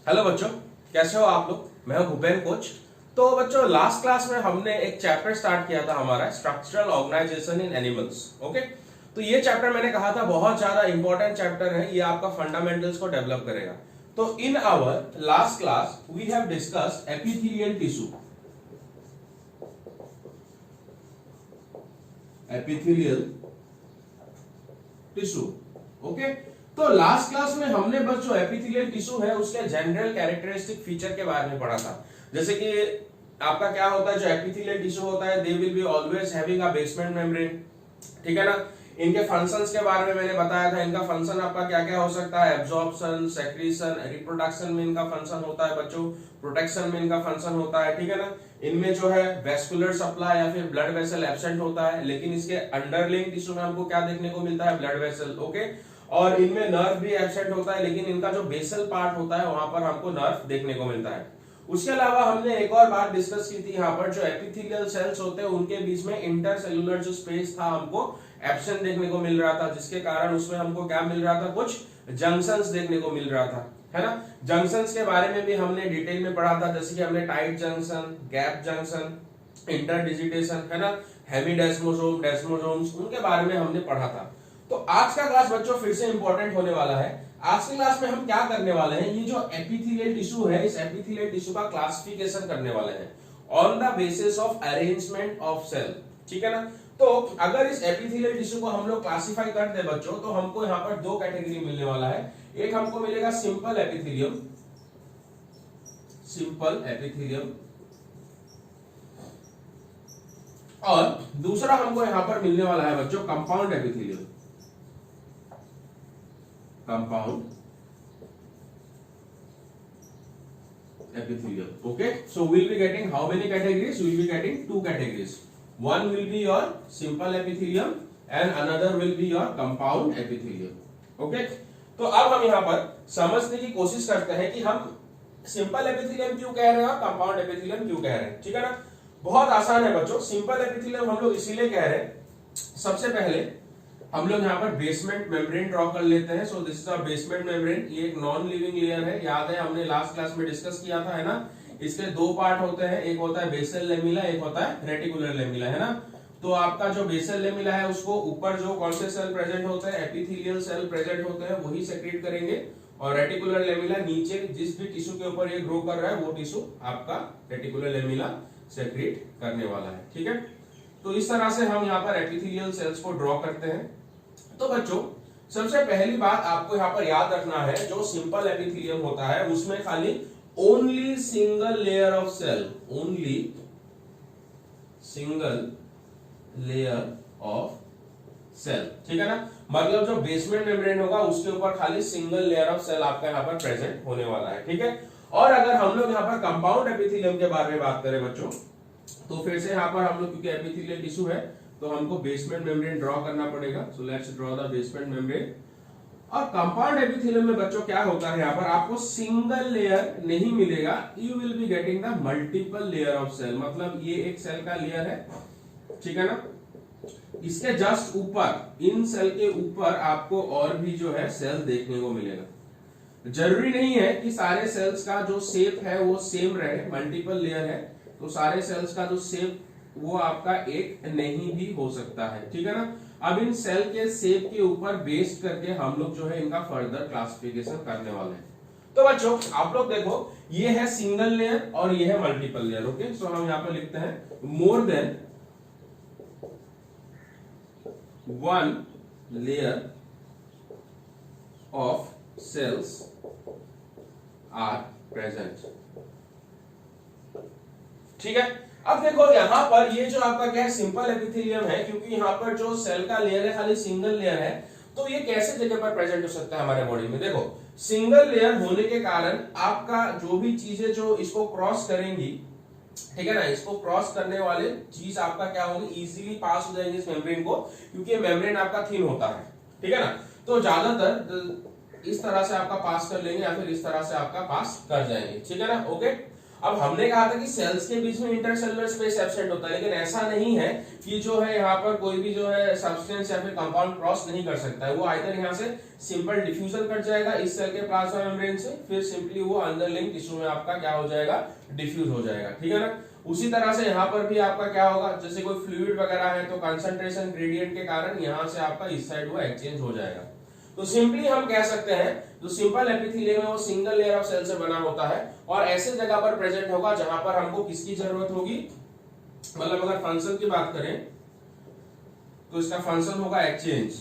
Hello बच्चों, कैसे हो आप लोग। मैं हूं भूपेन कोच। तो बच्चों, लास्ट क्लास में हमने एक चैप्टर स्टार्ट किया था हमारा स्ट्रक्चरल ऑर्गेनाइजेशन इन एनिमल्स। ओके, तो ये चैप्टर मैंने कहा था बहुत ज्यादा इंपॉर्टेंट चैप्टर है, ये आपका फंडामेंटल्स को डेवलप करेगा। तो in our last class we have discussed epithelial tissue, epithelial tissue. Okay, तो लास्ट क्लास में हमने बस जो एपिथेलियल टिश्यू है उसके जनरल कैरेक्टरिस्टिक फीचर के बारे में पढ़ा था। जैसे कि आपका क्या होता है, जो एपिथेलियल टिश्यू होता है दे will be always having a basement membrane, ठीक है ना। इनके फंक्शंस के बारे में मैंने बताया था। इनका फंक्शन आपका क्या क्या हो सकता है, एब्जॉर्प्शन, सेक्रीशन, रिप्रोडक्शन में इनका फंक्शन होता है बच्चों, प्रोटेक्शन में इनका फंक्शन होता है, ठीक है ना। इनमें जो है वेस्कुलर सप्लाई या फिर ब्लड वेसल एब्सेंट होता है, लेकिन इसके अंडरलिंग टिश्यू में हमको क्या देखने को मिलता है, ब्लड वेसल। ओके, और इनमें नर्व भी एब्सेंट होता है, लेकिन इनका जो बेसल पार्ट होता है वहां पर हमको नर्व देखने को मिलता है। उसके अलावा हमने एक और बात डिस्कस की थी, यहाँ पर जो एपिथेलियल सेल्स होते हैं उनके बीच में इंटरसेलुलर जो स्पेस था हमको एब्सेंट देखने को मिल रहा था, जिसके कारण उसमें हमको क्या मिल रहा था, कुछ जंक्शंस देखने को मिल रहा था, है ना। जंक्शंस के बारे में भी हमने डिटेल में पढ़ा था, जैसे कि हमने टाइट जंक्शन, गैप जंक्शन, इंटरडिजिटेशन, है ना, हेमिडेस्मोसोम, डेस्मोसोम्स, उनके बारे में हमने पढ़ा था। तो आज का क्लास बच्चों फिर से इंपॉर्टेंट होने वाला है। आज की क्लास में हम क्या करने वाले हैं, ये जो एपिथेलियल टिश्यू है इस एपिथेलियल टिश्यू का क्लासिफिकेशन करने वाले हैं on the basis of arrangement of cell, ठीक है ना। तो अगर इस एपिथेलियल टिश्यू को हम लोग क्लासिफाई कर दे बच्चों, तो हमको यहाँ पर दो कैटेगरी मिलने वाला है। एक हमको मिलेगा सिंपल एपिथेलियम, सिंपल एपिथेलियम, और दूसरा हमको यहां पर मिलने वाला है बच्चों compound epithelium, compound epithelium. Okay, so we'll be getting how many categories? We'll be getting two categories. One will be your simple epithelium and another will be your compound epithelium. Okay, तो अब हम यहाँ पर समझने की कोशिश करते हैं कि हम सिंपल एपिथेलियम क्यों कह रहे हैं और कंपाउंड एपिथेलियम क्यों कह रहे हैं, ठीक है ना। बहुत आसान है बच्चों। सिंपल एपिथेलियम हम लोग इसीलिए कह रहे हैं, सबसे पहले हम लोग यहाँ पर बेसमेंट मेम्ब्रेन ड्रॉ कर लेते हैं। सो this is a basement membrane, ये एक नॉन लिविंग लेयर है, याद है हमने लास्ट क्लास में डिस्कस किया था, है ना। इसके दो पार्ट होते हैं, एक होता है बेसल लेमिला, एक होता है रेटिकुलर लेमिला, है ना। तो आपका जो बेसल लेमिला है उसको ऊपर जो कौन से सेल प्रेजेंट होते हैं, एपिथेलियल सेल प्रेजेंट होते हैं, वही सेक्रेट करेंगे। और रेटिकुलर लेमिला नीचे जिस भी टिश्यू के ऊपर ये ग्रो कर रहा है वो टिश्यू आपका रेटिकुलर लेमिला सेक्रेट करने वाला है, ठीक है। तो इस तरह से हम यहाँ पर एपिथेलियल सेल्स को ड्रॉ करते हैं। तो बच्चों, सबसे पहली बात आपको यहाँ पर याद रखना है, जो सिंपल एपिथेलियम होता है उसमें खाली only single layer of cell, only single layer of cell, ठीक है ना। मतलब जो बेसमेंट मेम्ब्रेन होगा उसके ऊपर खाली सिंगल लेयर ऑफ सेल आपका यहाँ पर प्रेजेंट होने वाला है, ठीक है। और अगर हम लोग यहाँ पर कंपाउंड एपिथेलियम के बारे में बात करें बच्चों, तो फिर से यहाँ पर हम लोग क्योंकि एपिथेलियल टिश्यू है तो हमको बेसमेंट मेम्ब्रेन ड्रॉ करना पड़ेगा। So let's draw the basement membrane. और कंपाउंड एपिथेलियम में बच्चों क्या होता है, यहाँ पर आपको सिंगल लेयर नहीं मिलेगा, you will be getting the multiple layer of cell. मतलब ये एक सेल का लेयर है, ठीक है ना। इसके जस्ट ऊपर, इन सेल के ऊपर आपको और भी जो है सेल देखने को मिलेगा। जरूरी नहीं है कि सारे सेल्स का जो शेप है वो सेम रहे, मल्टीपल लेयर है तो सारे सेल्स का जो शेप वो आपका एक नहीं भी हो सकता है, ठीक है ना। अब इन सेल के शेप के ऊपर बेस्ड करके हम लोग जो है इनका फर्दर क्लासिफिकेशन करने वाले हैं। तो बच्चों आप लोग देखो, ये है सिंगल लेयर और ये है मल्टीपल लेयर। ओके, सो हम यहाँ पर लिखते हैं more than one layer of cells are present, ठीक है। अब देखो यहाँ पर ये जो आपका क्या है, सिंपल एपिथेलियम है, क्योंकि यहाँ पर जो सेल का लेयर है खाली सिंगल लेयर है, तो ये कैसे जगह पर प्रेजेंट हो सकता है हमारे बॉडी में। देखो सिंगल लेयर होने के कारण आपका जो भी चीजें जो इसको क्रॉस करेंगी, ठीक है ना, इसको क्रॉस करने वाले चीज आपका क्या होगी, इजीली पास हो जाएंगे इस मेम्ब्रेन को, क्योंकि मेम्ब्रेन आपका थिन होता है, ठीक है ना। तो ज्यादातर इस तरह से आपका पास कर लेंगे या फिर इस तरह से आपका पास कर जाएंगे, ठीक है ना। ओके, अब हमने कहा था कि सेल्स के बीच में इंटरसेलुलर स्पेस एब्सेंट होता है, लेकिन ऐसा नहीं है कि जो है यहाँ पर कोई भी जो है सब्सटेंस या फिर कंपाउंड क्रॉस नहीं कर सकता है। वो आइदर यहाँ से सिंपल डिफ्यूजन कर जाएगा इस सेल के प्लाज्मा मेम्ब्रेन से, फिर सिंपली वो अंडरलाइंग टिश्यू में आपका क्या हो जाएगा, डिफ्यूज हो जाएगा, ठीक है ना। उसी तरह से यहाँ पर भी आपका क्या होगा, जैसे कोई फ्लूइड वगैरह है तो कंसंट्रेशन ग्रेडियंट के कारण यहाँ से आपका इस साइड वो एक्सचेंज हो जाएगा। तो सिंपली हम कह सकते हैं जो सिंपल एपिथेलियम है वो सिंगल लेयर ऑफ सेल से बना होता है और ऐसे जगह पर प्रेजेंट होगा जहां पर हमको किसकी जरूरत होगी, मतलब अगर फंक्शन की बात करें तो इसका फंक्शन होगा एक्सचेंज।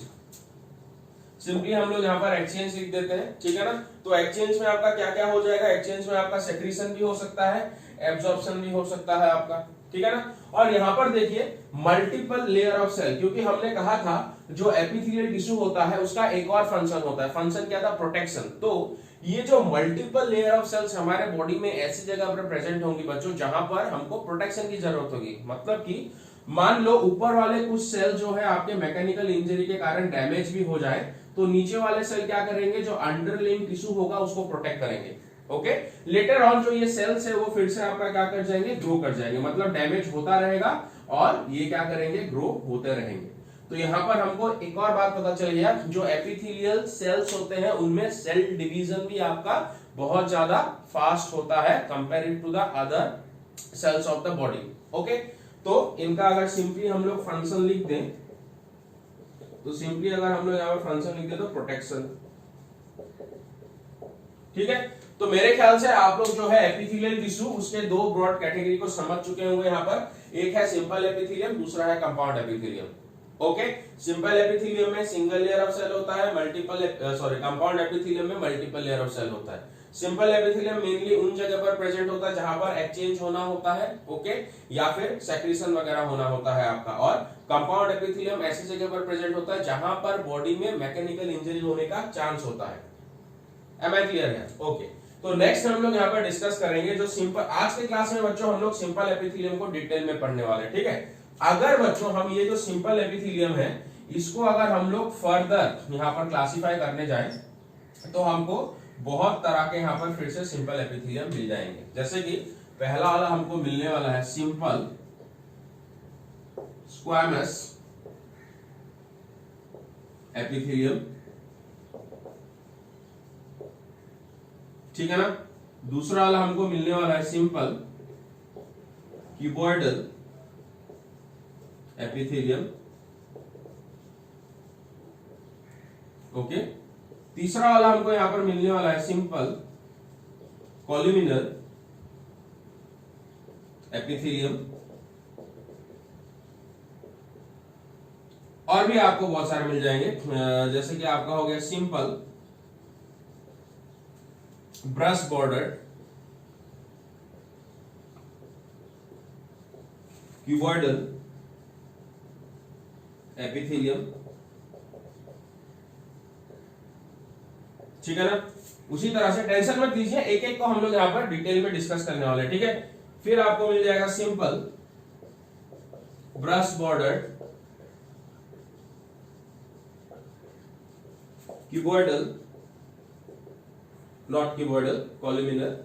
सिंपली हम लोग यहाँ पर एक्सचेंज लिख देते हैं, ठीक है ना। तो एक्सचेंज में आपका क्या क्या हो जाएगा, एक्सचेंज में आपका सेक्रीशन भी हो सकता है, एब्जॉर्प्शन भी हो सकता है आपका, ठीक है ना। और यहाँ पर देखिए मल्टीपल लेयर ऑफ सेल, क्योंकि हमने कहा था जो एपिथेलियल टिश्यू होता है उसका एक और फंक्शन होता है, फंक्शन क्या था, प्रोटेक्शन। तो ये जो मल्टीपल लेयर ऑफ सेल्स हमारे बॉडी में ऐसी जगह पर प्रेजेंट होंगी बच्चों जहां पर हमको प्रोटेक्शन की जरूरत होगी। मतलब कि मान लो ऊपर वाले कुछ सेल जो है आपके मैकेनिकल इंजरी के कारण डैमेज भी हो जाए तो नीचे वाले सेल क्या करेंगे, जो अंडरलाइंग टिश्यू होगा उसको प्रोटेक्ट करेंगे। ओके, लेटर ऑन जो ये सेल्स है वो फिर से आपका क्या कर जाएंगे, ग्रो कर जाएंगे, मतलब डैमेज होता रहेगा और ये क्या करेंगे, ग्रो होते रहेंगे। तो यहाँ पर हमको एक और बात पता चल गया, जो एपिथेलियल सेल्स होते हैं उनमें सेल डिवीजन भी आपका बहुत ज्यादा फास्ट होता है compared to the other cells of the body. Okay, तो इनका अगर सिंपली हम लोग फंक्शन लिख दें तो सिंपली अगर हम लोग यहाँ पर फंक्शन लिख दें तो प्रोटेक्शन, ठीक है। तो मेरे ख्याल से आप लोग जो है एपिथेलियल टिश्यू उसके दो ब्रॉड कैटेगरी को समझ चुके होंगे। यहाँ पर एक है सिंपल एपिथेलियम, दूसरा है compound epithelium. Okay, simple epithelium में सिंगल लेयर ऑफ सेल होता है, कंपाउंड एपिथेलियम में मल्टीपल लेयर ऑफ सेल होता है। सिंपल एपिथेलियम मेनली उन जगह पर प्रेजेंट होता है जहां पर एक्सचेंज होना होता है, ओके, या फिर सेक्रीशन वगैरह होना होता है आपका। और कंपाउंड एपिथेलियम ऐसी जगह पर प्रेजेंट होता है जहां पर बॉडी में मैकेनिकल इंजरी होने का चांस होता है। एम आई क्लियर है? ओके, तो नेक्स्ट हम लोग यहाँ पर डिस्कस करेंगे जो सिंपल, आज के क्लास में बच्चों हम लोग सिंपल एपिथेलियम को डिटेल में पढ़ने वाले हैं, ठीक है। अगर बच्चों हम ये जो सिंपल एपिथेलियम है इसको अगर हम लोग फर्दर यहाँ पर क्लासिफाई करने जाएं तो हमको बहुत तरह के यहाँ पर फिर से सिंपल एपिथेलियम मिल जाएंगे। जैसे कि पहला वाला हमको मिलने वाला है सिंपल स्क्वैमस एपिथेलियम, ठीक है ना। दूसरा वाला हमको मिलने वाला है सिंपल क्यूबॉइडल एपिथेलियम, ओके। तीसरा वाला हमको यहां पर मिलने वाला है सिंपल कॉलुमिनल एपिथेलियम, और भी आपको बहुत सारे मिल जाएंगे, जैसे कि आपका हो गया simple brush border cuboidal epithelium, ठीक है ना। उसी तरह से टेंशन मत लीजिए, एक एक को हम लोग यहाँ पर डिटेल में डिस्कस करने वाले हैं, ठीक है। फिर आपको मिल जाएगा simple brush border cuboidal, not cuboidal, columnar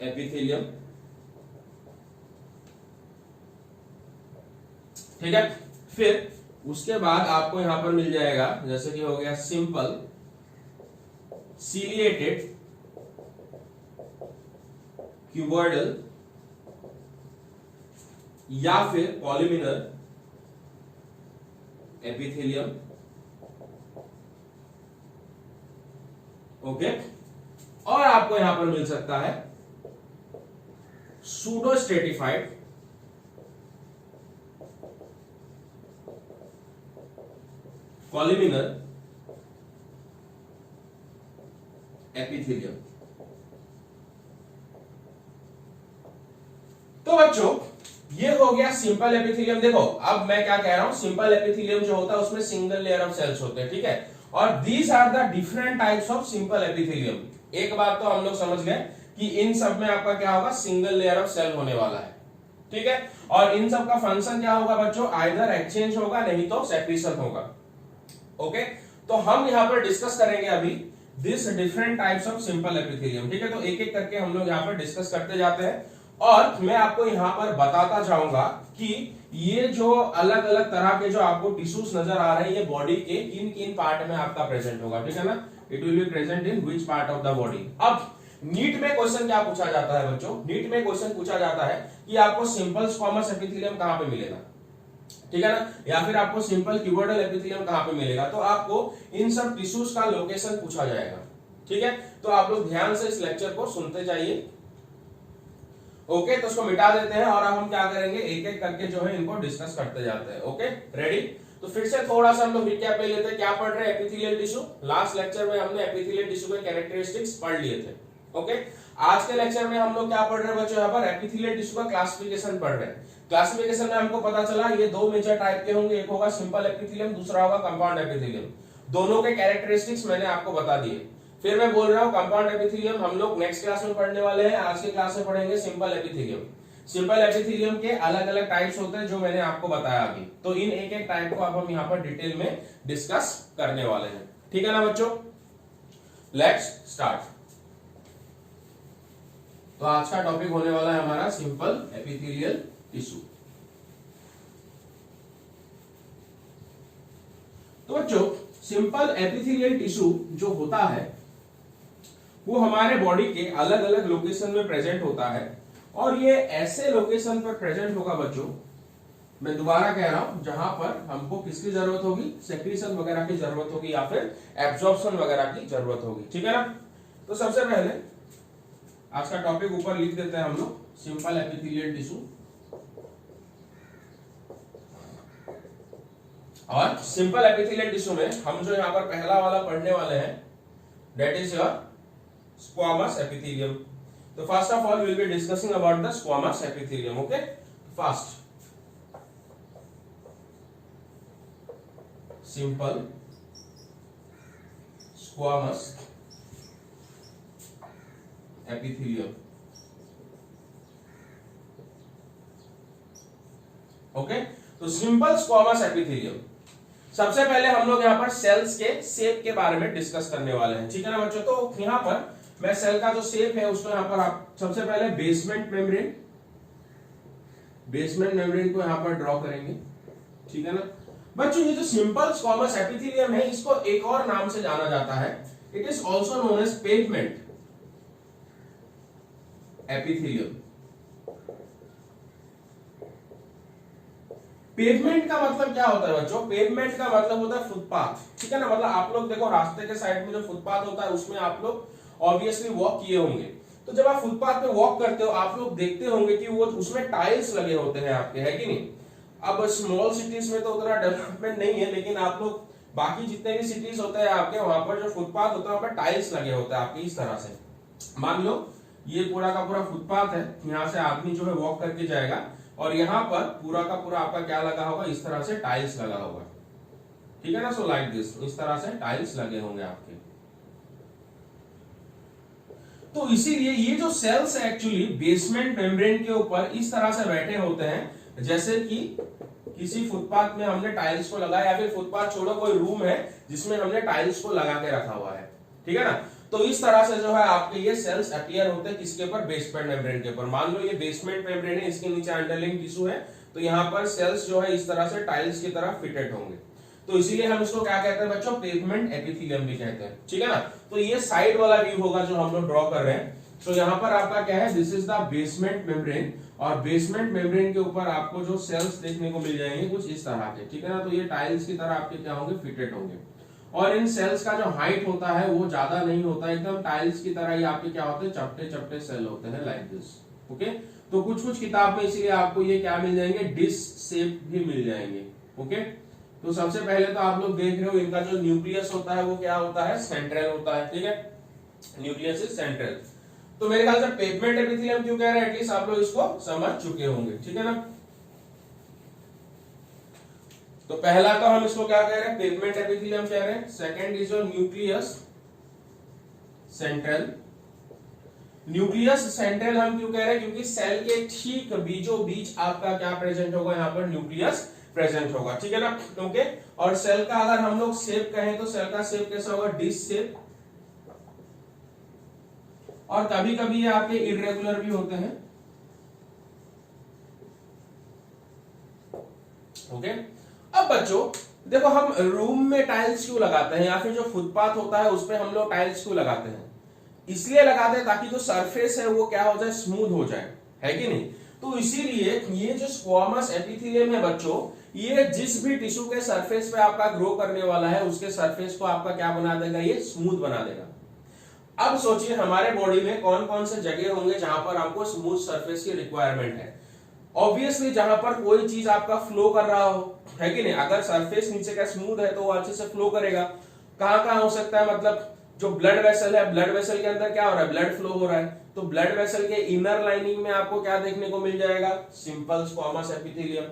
epithelium, ठीक है। फिर उसके बाद आपको यहां पर मिल जाएगा जैसे कि हो गया सिंपल सीलिएटेड क्यूबॉइडल या फिर कॉलुमिनल एपिथेलियम, ओके। और आपको यहां पर मिल सकता है सूडो स्ट्रेटिफाइड कॉलुमिनल एपिथेलियम। तो बच्चों ये हो गया सिंपल एपिथेलियम। देखो अब मैं क्या कह रहा हूं, सिंपल एपिथेलियम जो होता है उसमें सिंगल लेयर ऑफ सेल्स होते हैं, ठीक है। और these are the different types of simple epithelium. एक बात तो हम लोग समझ गए कि इन सब में आपका क्या होगा, सिंगल लेयर ऑफ सेल होने वाला है, ठीक है। और इन सब का फंक्शन क्या होगा बच्चों, आइदर एक्सचेंज होगा नहीं तो सेपरेशन होगा, ओके। तो हम यहां पर डिस्कस करेंगे अभी this different types of simple epithelium. ठीक है, तो एक एक करके हम लोग यहाँ पर डिस्कस करते जाते हैं और मैं आपको यहाँ पर बताता जाऊंगा कि ये जो अलग अलग तरह के जो आपको टिश्यूज नजर आ रहे हैं ये बॉडी के किन किन पार्ट में आपका प्रेजेंट होगा। ठीक है ना, it will be present in which part of the body. अब नीट में क्वेश्चन क्या पूछा जाता है बच्चों, नीट में क्वेश्चन पूछा जाता है कि आपको सिंपल स्क्वामस एपिथेलियम कहां पे मिलेगा, ठीक है ना, या फिर आपको सिंपल क्यूबोइडल एपिथेलियम कहां पे मिलेगा। तो आपको इन सब टिश्यूज का लोकेशन पूछा जाएगा। ठीक है, तो आप लोग ध्यान से इस लेक्चर को सुनते जाइए। ओके, तो उसको मिटा देते हैं और अब हम क्या करेंगे, एक एक करके जो है इनको डिस्कस करते जाते हैं। Okay, ready. तो फिर से थोड़ा सा हम लोग रिकैप ले लेते हैं, क्या पढ़ रहे हैं, एपिथेलियल टिश्यू। लास्ट लेक्चर में हमने एपिथेलियल टिश्यू के कैरेक्टरिस्टिक्स पढ़ लिए थे। ओके, आज के लेक्चर में हम लोग क्या पढ़ रहे हैं बच्चों, यहाँ पर एपिथेलियल टिश्यू का क्लासिफिकेशन पढ़ रहे हैं। क्लासिफिकेशन में हमको पता चला ये दो मेजर टाइप के होंगे, एक होगा सिंपल एपिथेलियम, दूसरा होगा कंपाउंड एपिथेलियम। दोनों के कैरेक्टरिस्टिक्स मैंने आपको बता दिए। फिर मैं बोल रहा हूँ कंपाउंड एपिथेलियम हम लोग नेक्स्ट क्लास में पढ़ने वाले हैं, आज के क्लास में पढ़ेंगे सिंपल एपिथेलियम। सिंपल एपिथेलियम के अलग अलग टाइप्स होते हैं जो मैंने आपको बताया अभी, तो इन एक एक टाइप को अब हम यहाँ पर डिटेल में डिस्कस करने वाले हैं। ठीक है ना बच्चों, लेट्स स्टार्ट। तो आज का टॉपिक होने वाला है हमारा सिंपल एपिथेलियल टिश्यू। तो बच्चों सिंपल एपिथेलियल टिश्यू जो होता है वो हमारे बॉडी के अलग अलग लोकेशन में प्रेजेंट होता है और ये ऐसे लोकेशन पर प्रेजेंट होगा बच्चों, मैं दोबारा कह रहा हूं, जहां पर हमको किसकी जरूरत होगी, सेक्रीशन वगैरह की जरूरत होगी या फिर एब्जॉर्प्शन वगैरह की जरूरत होगी। ठीक है ना, तो सबसे पहले आज का टॉपिक ऊपर लिख देते हैं हम लोग, सिंपल एपिथेलियल टिश्यू। और सिंपल एपिथेलियल टिश्यू में हम जो यहाँ पर पहला वाला पढ़ने वाले हैं that is your squamous epithelium. तो first of all will be discussing about the squamous epithelium. Okay, first simple squamous epithelium. Okay, तो सिंपल स्क्वामस एपिथेलियम, सबसे पहले हम लोग यहाँ पर सेल्स के शेप के बारे में डिस्कस करने वाले हैं। ठीक है ना बच्चों, तो यहाँ पर मैं सेल का जो शेप है उसको यहाँ पर आप सबसे पहले बेसमेंट मेम्ब्रेन को यहाँ पर ड्रॉ करेंगे। ठीक है ना बच्चों, ये जो सिंपल स्क्वामस एपिथेलियम है इसको एक और नाम से जाना जाता है, it is also known as pavement epithelium. Pavement का मतलब क्या होता है बच्चों, पेवमेंट का मतलब होता है फुटपाथ। ठीक है ना, मतलब आप लोग देखो रास्ते के साइड में जो फुटपाथ होता है उसमें आप लोग ऑब्वियसली वॉक किए होंगे। तो जब आप फुटपाथ पे वॉक करते हो आप लोग देखते होंगे कि वो उसमें टाइल्स लगे होते हैं आपके, है कि नहीं। अब स्मॉल सिटीज में तो उतना डेवलपमेंट नहीं है, लेकिन आप लोग बाकी जितने भी सिटीज होते हैं आपके, वहां पर जो फुटपाथ होता है वहां पर टाइल्स लगे होते हैं आपके इस तरह से। मान लो ये पूरा का पूरा फुटपाथ है, यहाँ से आदमी जो है वॉक करके जाएगा और यहाँ पर पूरा का पूरा आपका क्या लगा होगा, इस तरह से टाइल्स लगा होगा। ठीक है ना, सो लाइक दिस, इस तरह से टाइल्स लगे होंगे आपके। तो इसीलिए ये जो सेल्स है एक्चुअली बेसमेंट मेम्ब्रेन के ऊपर इस तरह से बैठे होते हैं, जैसे कि किसी फुटपाथ में हमने टाइल्स को लगाया, या फिर फुटपाथ छोड़ो कोई रूम है जिसमें हमने टाइल्स को लगा के रखा हुआ है। ठीक है ना, तो इस तरह से जो है आपके ये सेल्स अपीयर होते हैं किसके ऊपर, बेसमेंट मेम्ब्रेन के ऊपर। मान लो ये बेसमेंट मेम्ब्रेन है, इसके नीचे अंडरलाइंग टिश्यू है, तो यहाँ पर सेल्स जो है इस तरह से टाइल्स की तरह फिटेड होंगे। तो इसीलिए हम इसको क्या कहते हैं बच्चों, पेवमेंट एपिथेलियम भी कहते हैं। ठीक है ना, तो ये साइड वाला व्यू होगा जो हम लोग ड्रॉ कर रहे हैं। तो यहाँ पर आपका क्या है, this is the basement membrane, और बेसमेंट मेम्ब्रेन के ऊपर आपको जो सेल्स देखने को मिल जाएंगे कुछ इस तरह के। ठीक है ना, तो ये टाइल्स की तरह आपके क्या होंगे, फिटेड होंगे। और इन सेल्स का जो हाइट होता है वो ज्यादा नहीं होता, एकदम टाइल्स की तरह ही आपके क्या होते हैं, चपटे चपटे सेल होते हैं, लाइक दिस। ओके, तो कुछ कुछ किताब में इसीलिए आपको ये क्या मिल जाएंगे, डिस्क शेप भी मिल जाएंगे। ओके, तो सबसे पहले तो आप लोग देख रहे हो इनका जो न्यूक्लियस होता है वो क्या होता है, सेंट्रल होता है। ठीक है, न्यूक्लियस इज सेंट्रल। तो मेरे ख्याल से पेवमेंट एपिथेलियम क्यों कह रहे हैं, एटलीस्ट आप लोग इसको समझ चुके होंगे। ठीक है ना, तो पहला तो हम इसको क्या कह रहे हैं, पेवमेंट एपिथेलियम कह रहे हैं। Second is your nucleus central. Nucleus central हम क्यों कह रहे हैं, क्योंकि सेल के ठीक बीचों बीच आपका क्या प्रेजेंट होगा, यहाँ पर न्यूक्लियस प्रेजेंट होगा। ठीक है ना, ओके। और सेल का अगर हम लोग शेप कहें तो सेल का शेप कैसा होगा, डिश शेप। और कभी कभी ये आपके इरेगुलर भी होते हैं। ओके, अब बच्चों देखो, हम रूम में टाइल्स क्यों लगाते हैं या फिर जो फुटपाथ होता है उस पे हम लोग टाइल्स क्यों लगाते हैं? इसलिए लगाते हैं ताकि जो सरफेस है वो क्या हो जाए, स्मूथ हो जाए, है कि नहीं? तो इसीलिए ये जो स्क्वामस एपिथेलियम है बच्चों, ये जिस भी टिश्यू के सरफेस पे आपका ग्रो करने वाला है उसके सरफेस को आपका क्या बना देगा, ये स्मूथ बना देगा। अब सोचिए हमारे बॉडी में कौन कौन से जगह होंगे जहां पर आपको स्मूथ सरफेस की रिक्वायरमेंट है। ऑब्वियसली जहां पर कोई चीज आपका फ्लो कर रहा हो, है कि नहीं? अगर सरफेस नीचे का स्मूथ है तो वो अच्छे से फ्लो करेगा। कहां कहां हो सकता है, मतलब जो ब्लड वेसल है, ब्लड वेसल के अंदर क्या हो रहा है, ब्लड फ्लो हो रहा है, तो ब्लड वेसल के इनर लाइनिंग में आपको क्या देखने को मिल जाएगा, सिंपल स्क्वामस एपिथेलियम,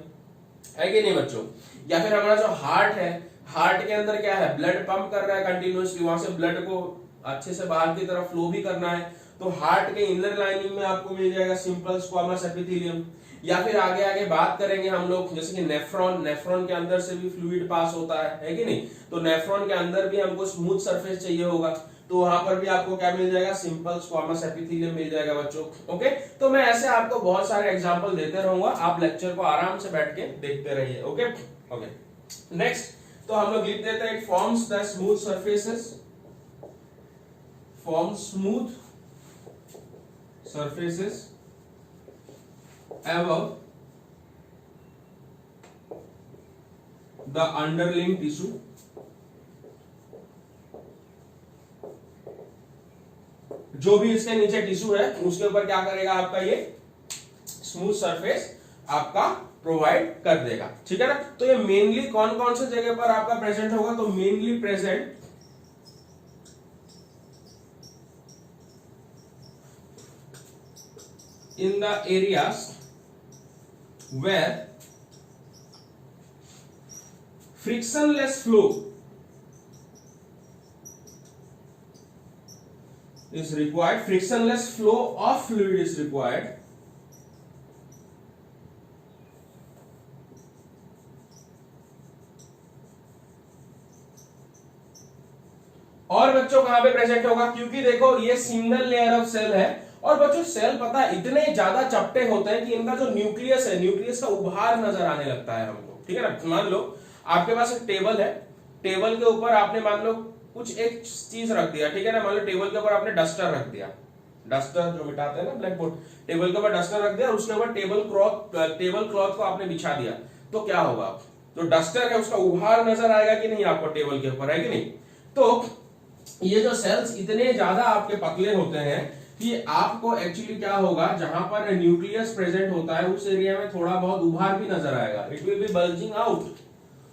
है कि नहीं बच्चों? या फिर हमारा जो हार्ट है, हार्ट के अंदर क्या है, ब्लड पंप कर रहा है कंटिन्यूअसली, वहां से ब्लड को अच्छे से बाहर की तरफ फ्लो भी करना है, तो हार्ट के इनर लाइनिंग में आपको मिल जाएगा सिंपल स्क्वामस एपिथेलियम। या फिर आगे आगे बात करेंगे हम लोग, जैसे कि नेफ्रॉन, नेफ्रॉन के अंदर से भी फ्लूइड पास होता है कि नहीं? तो नेफ्रॉन के अंदर भी हमको स्मूथ सरफेस चाहिए होगा, तो वहां पर भी आपको क्या मिल जाएगा, सिंपल स्क्वामस एपिथेलियम मिल जाएगा बच्चों। ओके, तो मैं ऐसे आपको बहुत सारे एग्जांपल देते रहूंगा, आप लेक्चर को आराम से बैठ के देखते रहिए। ओके ओके, नेक्स्ट तो हम लोग लिख देते हैं, it forms the smooth surfaces, form smooth surfaces above the underlying tissue, जो भी इसके नीचे टिश्यू है उसके ऊपर क्या करेगा, आपका ये स्मूथ सरफेस आपका प्रोवाइड कर देगा, ठीक है ना? तो ये मेनली कौन कौन से जगह पर आपका प्रेजेंट होगा, तो mainly present in the areas where frictionless flow is required, frictionless flow of fluid is required, और बच्चों कहां पे प्रेजेंट होगा, क्योंकि देखो ये सिंगल लेयर ऑफ सेल है, और बच्चों सेल पता है इतने ज्यादा चपटे होते हैं कि इनका जो न्यूक्लियस है, न्यूक्लियस का उभार नजर आने लगता है हमको, ठीक है ना? मान लो आपके पास एक टेबल है, टेबल के ऊपर आपने मान लो कुछ एक चीज रख दिया, ठीक है ना? मान लो टेबल के ऊपर आपने डस्टर रख दिया, डस्टर जो मिटाते हैं ना ब्लैक बोर्ड, टेबल के ऊपर डस्टर रख दिया और उसके ऊपर टेबल क्लॉथ को आपने बिछा दिया, तो क्या होगा, जो डस्टर है उसका उभार नजर आएगा कि नहीं आपको टेबल के ऊपर, है कि नहीं? तो ये जो सेल्स इतने ज्यादा आपके पतले होते हैं कि आपको एक्चुअली क्या होगा, जहां पर न्यूक्लियस प्रेजेंट होता है उस एरिया में थोड़ा बहुत उभार भी नजर आएगा, it will B bulging out,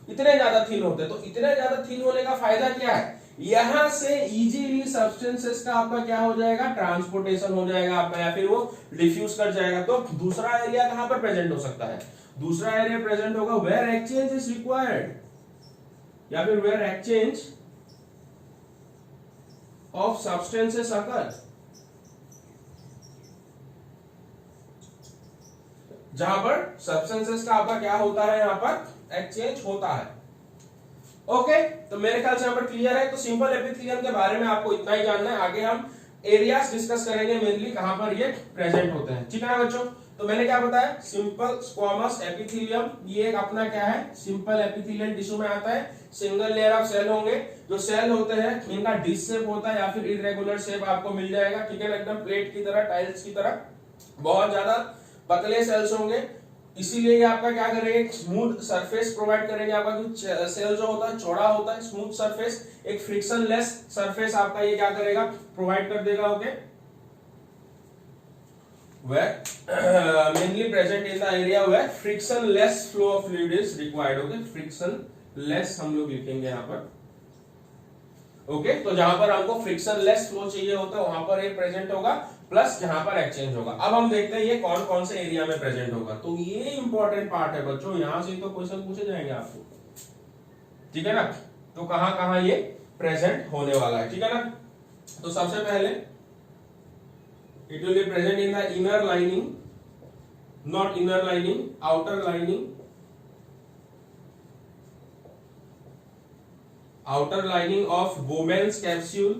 इतने ज्यादा थिन होते हैं। तो इतने ज्यादा थिन होने का फायदा क्या है, यहां से इजीली सब्सटेंसेस का आपका क्या हो जाएगा, ट्रांसपोर्टेशन हो जाएगा आपका, या फिर वो डिफ्यूज कर जाएगा। तो दूसरा एरिया कहां पर प्रेजेंट हो सकता है, दूसरा एरिया प्रेजेंट होगा वेयर एक्सचेंज इज रिक्वायर्ड, या फिर वेयर एक्सचेंज ऑफ सब्सटेंसेस अकर, जहां पर सब्सटेंसेस का आपका क्या होता है, यहां पर एक्सचेंज होता है। ओके, तो मेरे ख्याल से यहां पर क्लियर है। तो सिंपल एपिथेलियम के बारे में आपको इतना ही जानना है, आगे हम एरियाज डिस्कस करेंगे मेनली कहां पर ये प्रेजेंट होते हैं, ठीक है ना बच्चों? तो मैंने क्या बताया, सिंपल स्क्वामस एपिथेलियम, ये एक अपना क्या है, सिंपल एपिथेलियम टिश्यू में आता है, सिंगल लेयर ऑफ सेल होंगे, जो सेल होते हैं इनका डिश शेप होता है या फिर इरेगुलर शेप आपको मिल जाएगा, ठीक है ना? एकदम प्लेट की तरह, टाइल्स की तरह, बहुत ज्यादा पतले सेल्स होंगे, इसीलिए ये आपका क्या करेंगे, स्मूथ सरफेस प्रोवाइड करेंगे। आपका जो सेल जो होता है चौड़ा होता है, स्मूथ सरफेस, एक फ्रिक्शनलेस सरफेस आपका ये क्या करेगा, प्रोवाइड कर देगा। Okay, where mainly present in the area where frictionless flow of fluid is required। Okay, frictionless हम लोग लिखेंगे यहाँ पर। ओके, तो जहां पर हमको फ्रिक्शनलेस फ्लो चाहिए होता है वहां पर ये प्रेजेंट होगा, प्लस यहां पर एक्सचेंज होगा। अब हम देखते हैं ये कौन कौन से एरिया में प्रेजेंट होगा। तो ये इंपॉर्टेंट पार्ट है बच्चों, यहां से तो क्वेश्चन पूछे जाएंगे आपको, ठीक है ना? तो कहां कहां ये प्रेजेंट होने वाला है, ठीक है ना? तो सबसे पहले it will be present in the inner lining, not inner lining, outer lining, outer lining of Bowman's capsule,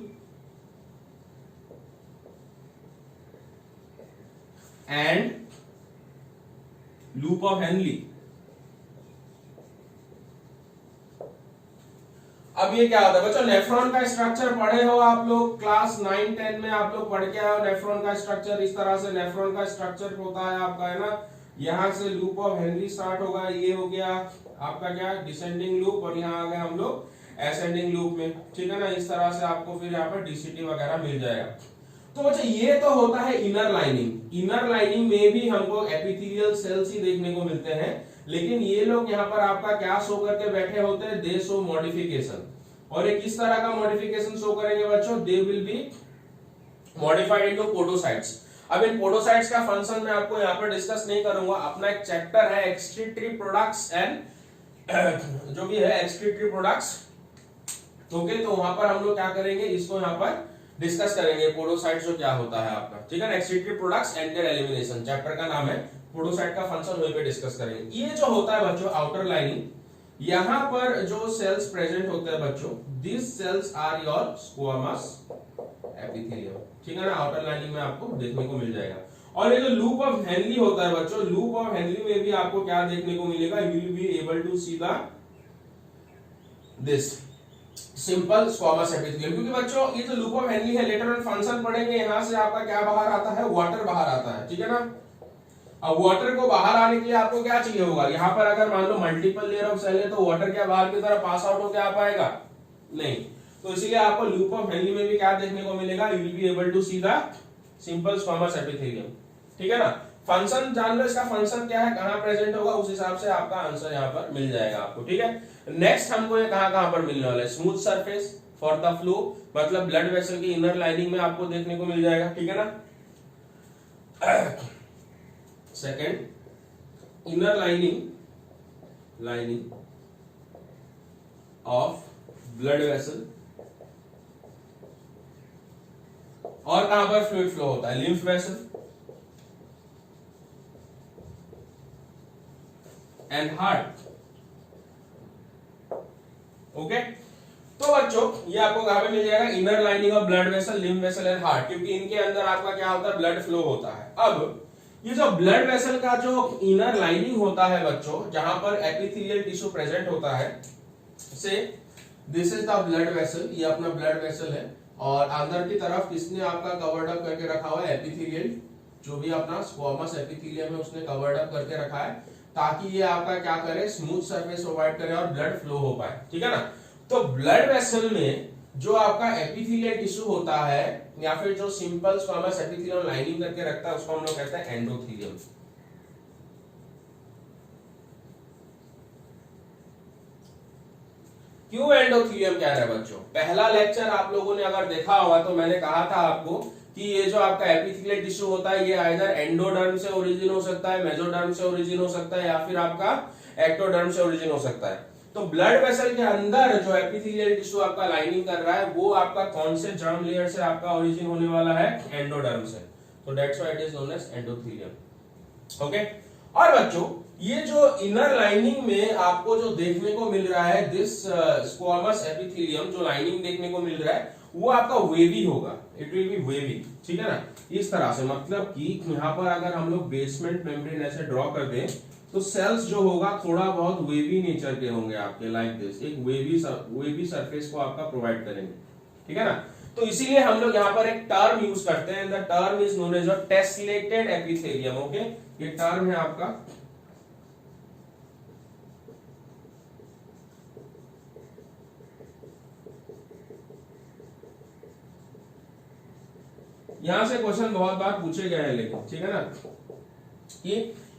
and loop of Henley. अब ये क्या होता है बच्चों, नेफ्रॉन का स्ट्रक्चर पढ़े हो आप लोग, क्लास 9 10 में आप लोग पढ़ के आए हो नेफ्रॉन का स्ट्रक्चर। इस तरह से नेफ्रॉन का स्ट्रक्चर होता है आपका, है ना। यहां से लूप ऑफ हेनरी स्टार्ट होगा, ये हो गया आपका क्या, डिसेंडिंग लूप, और यहाँ आ गए हम लोग एसेंडिंग लूप में, ठीक है ना। इस तरह से आपको फिर यहाँ पर डीसीटी वगैरह मिल जाएगा। तो बच्चा ये तो होता है इनर लाइनिंग। इनर लाइनिंग में भी हमको एपिथेलियल सेल्स ही देखने को मिलते हैं, लेकिन ये लोग यहाँ पर आपका क्या शो करके बैठे होते हैं, दे शो मॉडिफिकेशन। और ये किस तरह का मॉडिफिकेशन शो करेंगे बच्चों, दे will be modified into podocytes. अब इन पोडोसाइट्स का फंक्शन मैं आपको यहाँ पर डिस्कस नहीं करूंगा, अपना एक चैप्टर है एक्सक्रीटरी प्रोडक्ट्स एंड जो भी है एक्सक्रीटरी प्रोडक्ट्स, ओके। तो वहां पर हम लोग क्या करेंगे, इसको यहाँ पर डिस्कस करेंगे, पोडोसाइट जो क्या होता है आपका, ठीक है ना। Excretory products and there elimination chapter का नाम है, पोडोसाइट का फंक्शन वहीं पे डिस्कस करेंगे। ये जो होता है बच्चों आउटर लाइनिंग, यहां पर जो सेल्स प्रेजेंट होते हैं बच्चों, this cells are your squamous epithelium, ठीक है ना। आउटर लाइनिंग में आपको देखने को मिल जाएगा। और ये जो लूप ऑफ हेनली होता है बच्चों, लूप ऑफ हेनली में भी आपको क्या देखने को मिलेगा, you will be able to see the this simple squamous epithelium. क्योंकि बच्चों ये जो लूप ऑफ हेनली है, लेटर ऑन फंक्शन पढ़ेंगे, यहां से आपका क्या बाहर आता है, वाटर बाहर आता है, ठीक है ना। अब वाटर को बाहर आने के लिए आपको क्या चाहिए होगा, यहाँ पर अगर मान लो मल्टीपल लेयर ऑफ सेल है तो वाटर क्या बाहर की तरफ पास आउट होकर आ पाएगा, नहीं। तो इसीलिए आपको लूप ऑफ हेनली में भी क्या देखने को मिलेगा, you will be able to see the simple squamous epithelium, ठीक है ना। फंक्शन जान लो, इसका फंक्शन क्या है, कहां प्रेजेंट होगा, उस हिसाब से आपका आंसर यहाँ पर मिल जाएगा आपको, ठीक है। नेक्स्ट हमको ये कहां पर मिलने वाला है, smooth surface for the flow, मतलब ब्लड वेसल की इनर लाइनिंग में आपको देखने को मिल जाएगा, ठीक है ना। Second, inner lining of blood vessel, और कहां पर फ्लूइड फ्लो होता है, lymph vessel and heart, okay. तो बच्चों ये आपको कहां पे मिल जाएगा, inner lining of blood vessel, lymph vessel and heart, क्योंकि इनके अंदर आपका क्या होता है, ब्लड फ्लो होता है। अब ये जो ब्लड वेसल का जो इनर लाइनिंग होता है बच्चों, जहां पर एपिथेलियल टिश्यू प्रेजेंट होता है, से this is the blood vessel, ये अपना ब्लड वेसल है, और अंदर की तरफ किसने आपका कवर्ड अप करके रखा हुआ है, एपिथेलियल, जो भी अपना स्क्वामस एपिथेलियम है उसने कवर्ड अप करके रखा है, ताकि ये आपका क्या करे, स्मूथ सरफेस प्रोवाइड करे और ब्लड फ्लो हो पाए, ठीक है ना। तो ब्लड वेसल में जो आपका एपिथेलियल टिश्यू होता है, या फिर जो सिंपल स्क्वामस एपिथेलियम लाइनिंग करके रखता है, उसको हम लोग कहते हैं एंडोथेलियम। क्यों एंडोथेलियम कह रहे हैं बच्चों, पहला लेक्चर आप लोगों ने अगर देखा होगा तो मैंने कहा था आपको कि ये जो आपका एपिथेलियल टिश्यू होता है, ये आइदर एंडोडर्म से ओरिजिन हो सकता है, मेसोडर्म से ओरिजिन हो सकता है, या फिर आपका एक्टोडर्म से ओरिजिन हो सकता है। तो ब्लड वेसल के अंदर जो एपिथेलियल टिश्यू आपका लाइनिंग कर रहा है, वो आपका कौन से जर्म लेयर से आपका ओरिजिन होने वाला है, एंडोडर्म से। तो that's why it is known as endothelium, okay. और बच्चों ये जो इनर लाइनिंग में आपको जो देखने को मिल रहा है, दिस स्क्वामस एपिथेलियम, जो लाइनिंग देखने को मिल रहा है वो आपका वेवी होगा, इट विल बी वेवी, ठीक है ना। इस तरह से, मतलब कि यहाँ पर अगर हम लोग बेसमेंट मेम्ब्रेन ऐसे ड्रॉ कर दें, तो सेल्स जो होगा थोड़ा बहुत वेवी नेचर के होंगे आपके, लाइक दिस, एक वेवी सरफेस को आपका प्रोवाइड करेंगे, ठीक है ना। तो इसीलिए हम लोग यहाँ पर एक टर्म यूज करते हैं, the term is known as tessellated epithelium, okay. ये टर्म है आपका यहां से क्वेश्चन बहुत बार पूछे गए हैं, लेकिन ठीक है ना, कि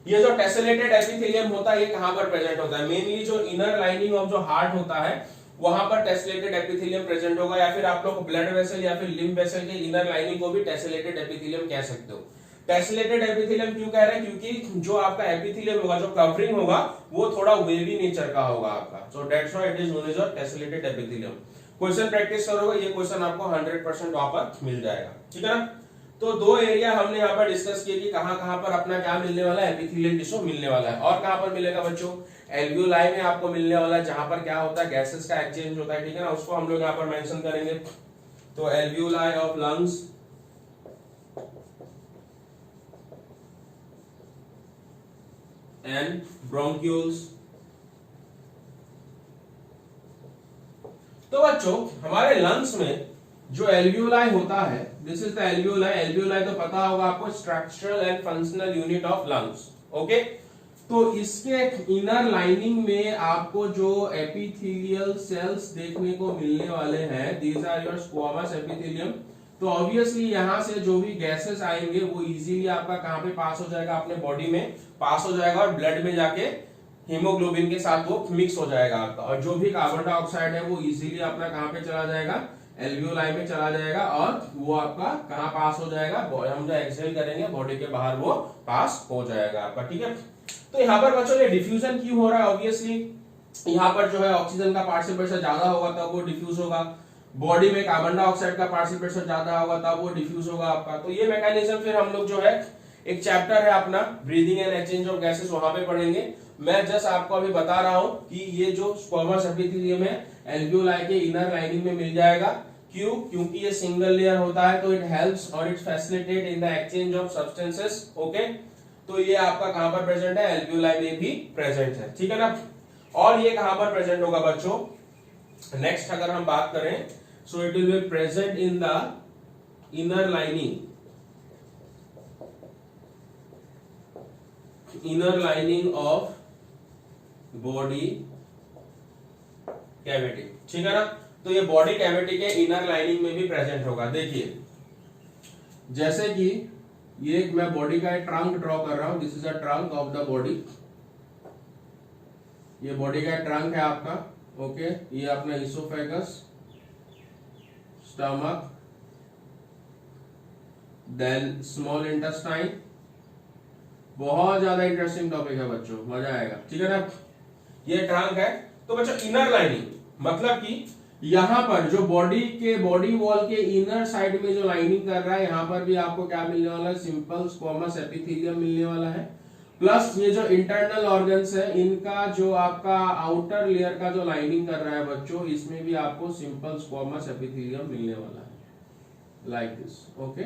ये जो टेसलेटेड एपिथेलियम होता है ये कहां पर प्रेजेंट होता है, मेनली जो इनर लाइनिंग ऑफ जो हार्ट होता है वहां पर टेसलेटेड एपिथेलियम प्रेजेंट होगा, या फिर आप लोग ब्लड वेसल या फिर लिम्फ वेसल के इनर लाइनिंग को भी टेसलेटेड एपिथेलियम कह सकते हो। टेसलेटेड एपिथेलियम क्यों कह रहे हैं, क्योंकि जो आपका एपिथेलियम होगा, जो कवरिंग होगा, वो थोड़ा वेवी नेचर का होगा आपका, so that's why it is known as tessellated epithelium. Question practice करोगे, ये क्वेश्चन आपको 100% वापस मिल जाएगा, ठीक है ना। तो दो एरिया हमने यहाँ पर डिस्कस किए कि कहां पर अपना क्या मिलने वाला है, एपिथेलियल टिश्यू मिलने वाला है। और कहां पर मिलेगा बच्चों, एल्वियोलाई में आपको मिलने वाला है, जहां पर क्या होता है, गैसेस का एक्सचेंज होता है, ठीक है ना, उसको हम लोग यहाँ पर मेंशन करेंगे। तो alveoli of lungs and bronchioles. तो बच्चों हमारे लंग्स में जो एल्वियोलाई होता है, this is the alveoli. Alveoli तो पता होगा आपको, structural and functional unit of lungs. Okay, तो इसके इनर लाइनिंग में आपको जो एपिथेलियल सेल्स देखने को मिलने वाले हैं, these are your squamous epithelium. तो ऑब्वियसली यहां से जो भी गैसेस आएंगे वो इजीली आपका कहां पे पास हो जाएगा, अपने बॉडी में पास हो जाएगा और ब्लड में जाके हीमोग्लोबिन के साथ वो मिक्स हो जाएगा आपका। और जो भी कार्बन डाइऑक्साइड है वो इजीली अपना कहां पे चला जाएगा, एल्वियोलाई में चला जाएगा और वो आपका कहां पास हो जाएगा, हम जो एक्सहेल करेंगे बॉडी के बाहर वो पास हो जाएगा आपका। ठीक है, तो यहाँ पर बच्चों ये डिफ्यूजन क्यों हो रहा है, ऑब्वियसली यहाँ पर जो है ऑक्सीजन का पार्शियल प्रेशर ज्यादा होगा तब वो डिफ्यूज होगा, बॉडी में कार्बन डाइऑक्साइड का पार्शियल प्रेशर ज्यादा होगा तब वो डिफ्यूज होगा आपका। तो ये मैकेनिज्म फिर हम लोग जो है एक चैप्टर है अपना breathing and exchange of gases, वहां पे पढ़ेंगे। मैं जस्ट आपको अभी बता रहा हूं कि ये जो स्क्वामस एपिथेलियम है एल्वियोलाई के इनर लाइनिंग में मिल जाएगा। क्यों? क्योंकि ये सिंगल लेयर होता है, तो इट हेल्प्स और it facilitate in the exchange of substances. Okay, तो ये आपका कहां पर प्रेजेंट है, एल्वियोलाई में भी प्रेजेंट है। ठीक है ना, और ये कहां पर प्रेजेंट होगा बच्चों, नेक्स्ट अगर हम बात करें, so it will be present in the inner lining, inner lining of body cavity. ठीक है ना, तो ये बॉडी कैविटी के इनर लाइनिंग में भी प्रेजेंट होगा। देखिए जैसे कि ये मैं बॉडी का एक ट्रंक ड्रॉ कर रहा हूं, this is a trunk of the body, ये बॉडी का ट्रंक है आपका। ओके, ये अपना oesophagus, stomach, then small intestine. बहुत ज्यादा इंटरेस्टिंग टॉपिक है बच्चों, मजा आएगा। ठीक है ना, ये ट्रंक है। तो बच्चों इनर लाइनिंग मतलब कि यहां पर जो बॉडी वॉल के इनर साइड में जो लाइनिंग कर रहा है, यहां पर भी आपको क्या मिलने वाला है, सिंपल स्क्वामस एपिथेलियम मिलने वाला है। प्लस ये जो इंटरनल ऑर्गन्स है, इनका जो आपका आउटर लेयर का जो लाइनिंग कर रहा है बच्चों, इसमें भी आपको सिंपल स्क्वामस एपिथेलियम मिलने वाला है, लाइक दिस। ओके,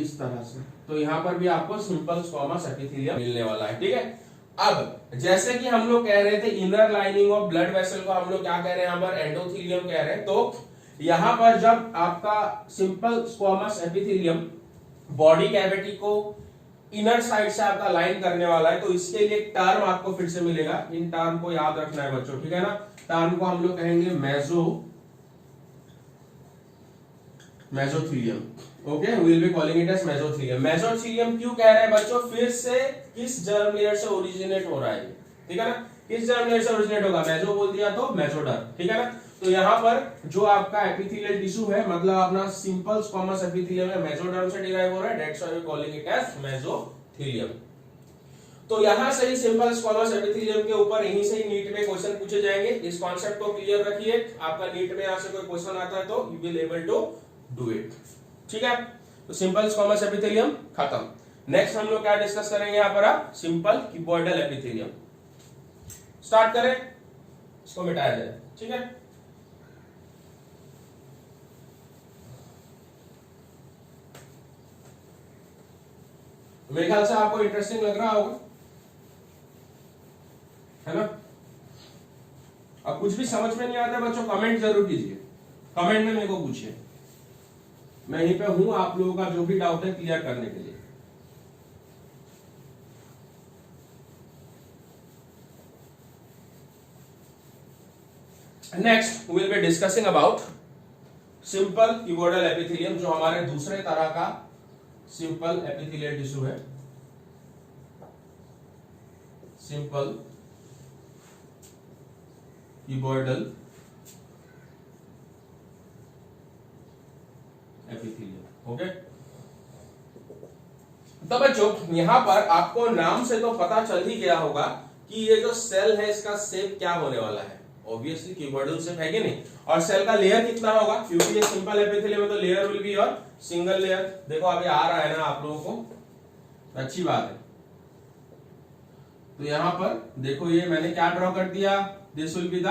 इस तरह से। तो यहां पर भी आपको सिंपल स्क्वामस एपिथेलियम मिलने वाला है। ठीक है, अब जैसे कि हम लोग कह रहे थे inner lining of blood vessel को हम लोग क्या कह रहे हैं, यहाँ पर एंडोथेलियम कह रहे हैं। तो यहां पर जब आपका simple squamous epithelium body cavity को इनर साइड से आपका लाइन करने वाला है, तो इसके लिए एक टर्म आपको फिर से मिलेगा, इन टर्म को याद रखना है बच्चों। ठीक है ना, टर्म को हम लोग कहेंगे mesothelium. Okay, we will be calling it as mesothelium. Mesothelium क्यों कह रहे हैं बच्चों, फिर से किस जर्म लेयर से ओरिजिनेट हो रहा है, ठीक है ना, किस जर्म लेयर से ओरिजिनेट होगा, मेसो बोल दिया तो मेसोडर्म। ठीक है ना, तो यहाँ पर जो आपका एपिथेलियल टिश्यू है, मतलब अपना सिंपल स्क्वामस एपिथेलियम है, मेसोडर्म से डिराइव हो रहा है, that's why we calling it as mesothelium. तो यहां से ही सिंपल स्क्वामस एपिथेलियम के ऊपर यहीं से ही नीट में क्वेश्चन पूछे जाएंगे। इस कॉन्सेप्ट को क्लियर रखिए, आपका नीट में यहां से कोई क्वेश्चन आता है तो you will able to do it. ठीक है, तो सिंपल स्क्वामस एपिथेलियम खत्म। नेक्स्ट हम लोग क्या डिस्कस करेंगे यहां पर, आप सिंपल क्यूबॉइडल एपिथेलियम। स्टार्ट करें, इसको मिटाया जाए। ठीक है, मेरे ख्याल से आपको इंटरेस्टिंग लग रहा होगा, है ना। अब कुछ भी समझ में नहीं आता बच्चों, कमेंट जरूर कीजिए, कमेंट में मेरे को पूछिए, मैं यहीं पे हूं आप लोगों का जो भी डाउट है क्लियर करने के लिए। Next we will be discussing about simple cuboidal epithelium, जो हमारे दूसरे तरह का सिंपल एपिथेलियल टिश्यू है, सिंपल क्यूबॉइडल एपिथेलियम। ओके, तो बच्चों यहां पर आपको नाम से तो पता चल ही गया होगा कि ये जो सेल है इसका शेप क्या होने वाला है, ऑब्वियसली क्यूबॉइडल शेप है कि नहीं। और सेल का लेयर कितना होगा, क्योंकि ये सिंपल एपिथेलियम है तो लेयर विल बी और सिंगल लेयर। देखो अभी आ रहा है ना आप लोगों को, अच्छी बात है। तो यहां पर देखो ये मैंने क्या ड्रॉ कर दिया, this will be the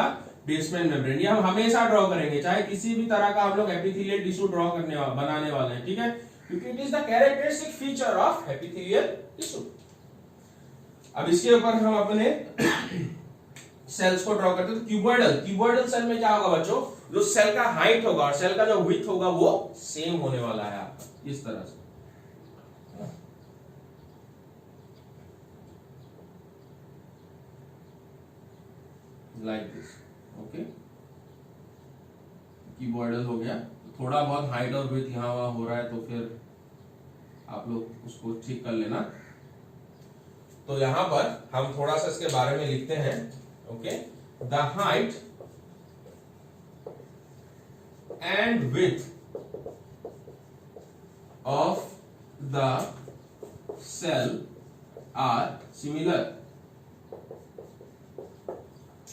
basement membrane. ये हम हमेशा ड्रॉ करेंगे, चाहे किसी भी तरह का हम लोग एपिथेलियल टिश्यू ड्रॉ करने बनाने वाले हैं। ठीक है, क्योंकि it is the characteristic feature of epithelial tissue. अब इसके ऊपर हम अपने सेल्स को ड्रॉ करते हैं। तो क्यूबॉइडल सेल में क्या होगा बच्चों, जो सेल का हाइट होगा और सेल का जो विड्थ होगा वो सेम होने वाला है आपका, इस तरह से। Like this, okay. क्यूबॉइडल हो गया, थोड़ा बहुत हाइट और विड्थ यहाँ वहां हो रहा है तो फिर आप लोग उसको ठीक कर लेना। तो यहां पर हम थोड़ा सा इसके बारे में लिखते हैं, okay. The height and width of the cell are similar,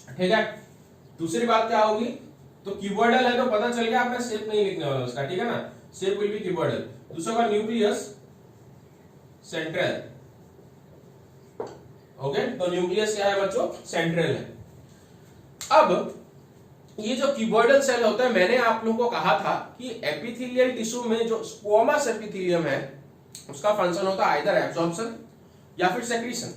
ठीक है। दूसरी बात क्या होगी, तो क्यूबॉइडल है तो पता चल गया, आपने शेप नहीं लिखने वाला उसका, ठीक है ना, शेप विल बी क्यूबॉइडल। दूसरा का न्यूक्लियस सेंट्रल, ओके। तो न्यूक्लियस क्या है बच्चों, सेंट्रल है। अब ये जो क्यूबॉइडल सेल होता है, मैंने आप लोगों को कहा था कि एपिथेलियल टिश्यू में जो स्क्वोमस एपिथेलियम है उसका फंक्शन होता है आइदर एब्जॉर्प्शन या फिर सेक्रीशन,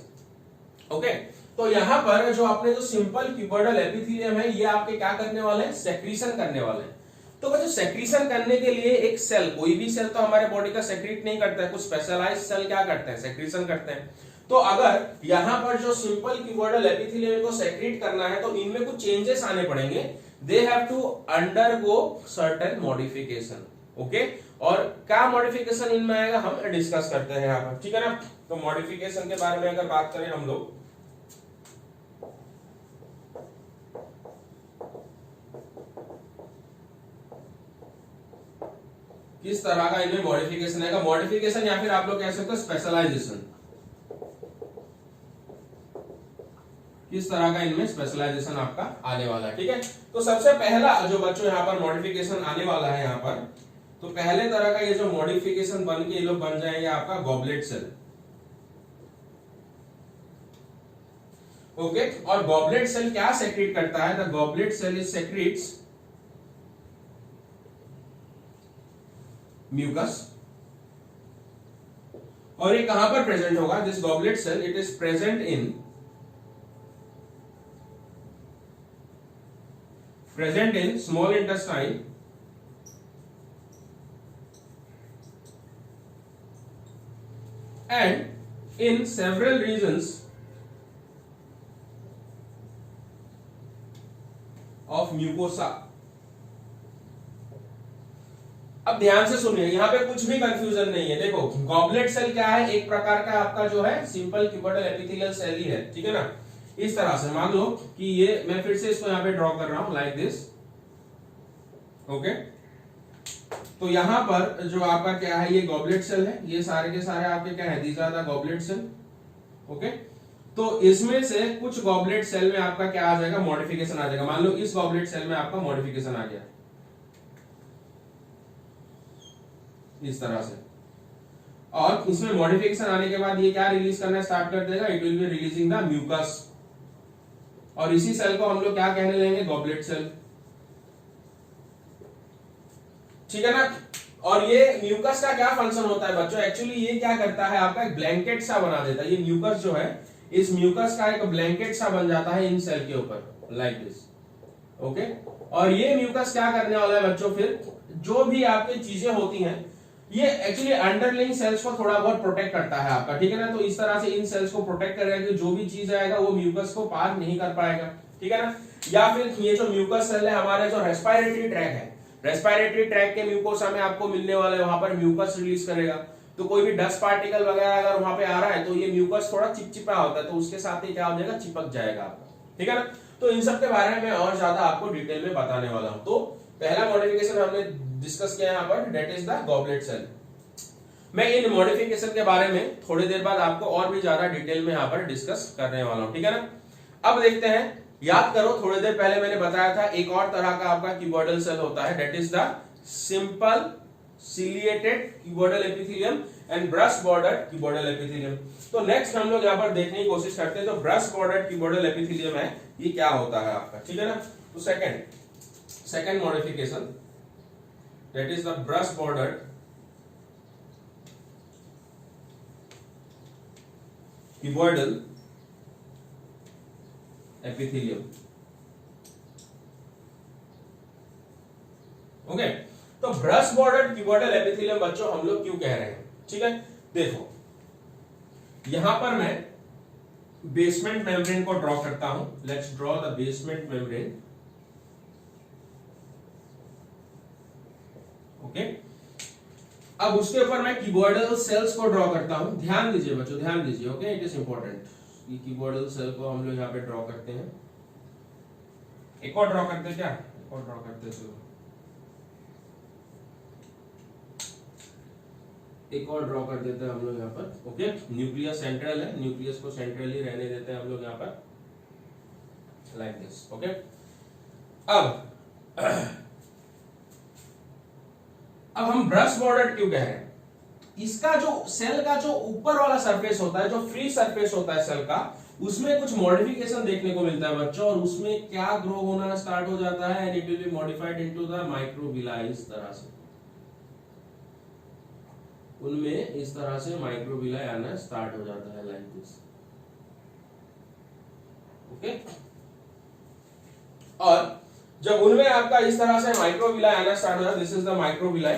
ओके। तो यहां पर जो आपने जो सिंपल क्यूबॉइडल एपिथेलियम है, ये आपके क्या करने वाले हैं, सेक्रीशन करने वाले हैं। तो बच्चों सेक्रीशन करने के लिए एक सेल, कोई भी सेल तो हमारे बॉडी का सेक्रीट नहीं करता है, कुछ स्पेशलाइज्ड सेल क्या करते हैं, सेक्रीशन करते हैं। तो अगर यहां पर जो सिंपल क्यूबॉइडल एपिथेलियम को सेक्रीट करना है तो इनमें कुछ चेंजेस आने पड़ेंगे, they have to undergo certain modification, okay. और क्या मॉडिफिकेशन इनमें आएगा हम डिस्कस करते हैं यहाँ पर, ठीक है ना। तो मॉडिफिकेशन के बारे में अगर बात करें हम लोग, किस तरह का इनमें मॉडिफिकेशन आएगा, मॉडिफिकेशन या फिर आप लोग कह सकते हो स्पेशलाइजेशन, किस तरह का इनमें स्पेशलाइजेशन आपका आने वाला है, ठीक है। तो सबसे पहला जो बच्चों यहाँ पर मॉडिफिकेशन आने वाला है यहाँ पर, तो पहले तरह का ये जो मॉडिफिकेशन बन के ये लोग बन जाएंगे आपका गॉबलेट सेल, ओके। और गॉबलेट सेल क्या सेक्रेट करता है, the goblet cell is secretes mucus, और ये कहां पर प्रेजेंट होगा, this goblet cell it is present in small intestine and in several regions of mucosa। अब ध्यान से सुनिए, यहां पे कुछ भी कंफ्यूजन नहीं है। देखो गॉबलेट सेल क्या है, एक प्रकार का आपका जो है सिंपल क्यूबॉइडल एपिथेलियल सेल ही है, ठीक है ना। इस तरह से मान लो कि ये मैं फिर से इसको यहां पे ड्रॉ कर रहा हूं लाइक दिस, ओके। तो यहां पर जो आपका क्या है, ये गॉबलेट सेल है, ये सारे के सारे आपके क्या है, these are the goblet cell, okay. तो इसमें से कुछ गॉबलेट सेल में आपका क्या आ जाएगा, मॉडिफिकेशन आ जाएगा। मान लो इस गॉबलेट सेल में आपका मॉडिफिकेशन आ गया इस तरह से, और इसमें मॉडिफिकेशन आने के बाद ये क्या रिलीज करना स्टार्ट कर देगा, it will be releasing the mucus, और इसी सेल को हम लोग क्या कहने लेंगे, गॉबलेट सेल, ठीक है ना। और ये म्यूकस का क्या फंक्शन होता है बच्चों, एक्चुअली ये क्या करता है, आपका एक ब्लैंकेट सा बना देता है। ये म्यूकस जो है, इस म्यूकस का एक ब्लैंकेट सा बन जाता है इन सेल के ऊपर लाइक दिस, ओके। और ये म्यूकस क्या करने वाला है बच्चों, फिर जो भी आपकी चीजें होती हैं, ये एक्चुअली अंडरलाइंग सेल्स को थोड़ा बहुत प्रोटेक्ट करता है आपका, ठीक है ना। तो इस तरह से इन सेल्स को प्रोटेक्ट करेगा कि जो भी चीज आएगा वो म्यूकस को पार नहीं कर पाएगा, ठीक है ना। या फिर ये जो म्यूकस सेल है हमारे जो रेस्पिरेटरी ट्रैक है, रेस्पिरेटरी ट्रैक के म्यूकोसा में आपको मिलने वाला है, वहां पर म्यूकस रिलीज करेगा। तो कोई भी डस्ट पार्टिकल वगैरह अगर वहां पे आ रहा है तो ये म्यूकस थोड़ा चिपचिपा होता है, तो उसके साथ ही क्या हो जाएगा, चिपक जाएगा आपका, ठीक है ना। तो इन सब के बारे में और ज्यादा आपको डिटेल में बताने वाला हूं। तो पहला मॉडिफिकेशन हमने डिस्कस किया यहाँ पर, that is the goblet cell. मैं इन मॉडिफिकेशन के बारे में थोड़ी देर बाद आपको और भी ज्यादा डिटेल में यहाँ पर डिस्कस करने वाला हूं, ठीक है ना। अब देखते हैं, याद करो थोड़ी देर पहले मैंने बताया था एक और तरह का आपका क्यूबॉइडल सेल होता है, that is the simple ciliated cuboidal epithelium and brush bordered cuboidal epithelium. तो नेक्स्ट हम लोग यहाँ पर देखने की कोशिश करते हैं, जो ब्रश बॉर्डर्ड क्यूबॉइडल एपिथेलियम है ये क्या होता है आपका, ठीक है ना। तो second modification, that is the brush bordered cuboidal epithelium. Okay, तो ब्रश बॉर्डर क्यूबॉइडल एपिथेलियम बच्चों हम लोग क्यों कह रहे हैं? ठीक है, देखो यहां पर मैं बेसमेंट मेम्ब्रेन को ड्रॉ करता हूं। Let's draw the basement membrane. Okay, अब उसके ऊपर मैं क्यूबॉइडल सेल्स को ड्रॉ करता हूं। ध्यान दीजिए बच्चों, ध्यान दीजिए। Okay, it is important. ये क्यूबॉइडल सेल को हम लोग यहां पे ड्रॉ करते हैं। एक और ड्रॉ करते हैं क्या? एक और ड्रॉ करते हैं, चलो एक और ड्रॉ कर देते हैं हम लोग यहाँ पर। ओके, न्यूक्लियस सेंट्रल है, न्यूक्लियस को सेंट्रली रहने देते हैं हम लोग यहाँ पर, लाइक दिस। ओके, अब हम ब्रश बॉर्डर क्यों कह रहे हैं? इसका जो सेल का जो ऊपर वाला सरफेस होता है, जो फ्री सरफेस होता है सेल का, उसमें कुछ मॉडिफिकेशन देखने को मिलता है बच्चों, और उसमें क्या ग्रो होना स्टार्ट हो जाता है, and it will be modified into the microvilli. इस तरह से उनमें इस तरह से माइक्रोविलाई आना स्टार्ट हो जाता है, लाइक दिस। ओके, और जब उनमें आपका इस तरह से माइक्रोविलाई आना स्टार्ट हो जाता है, this is the microvilli.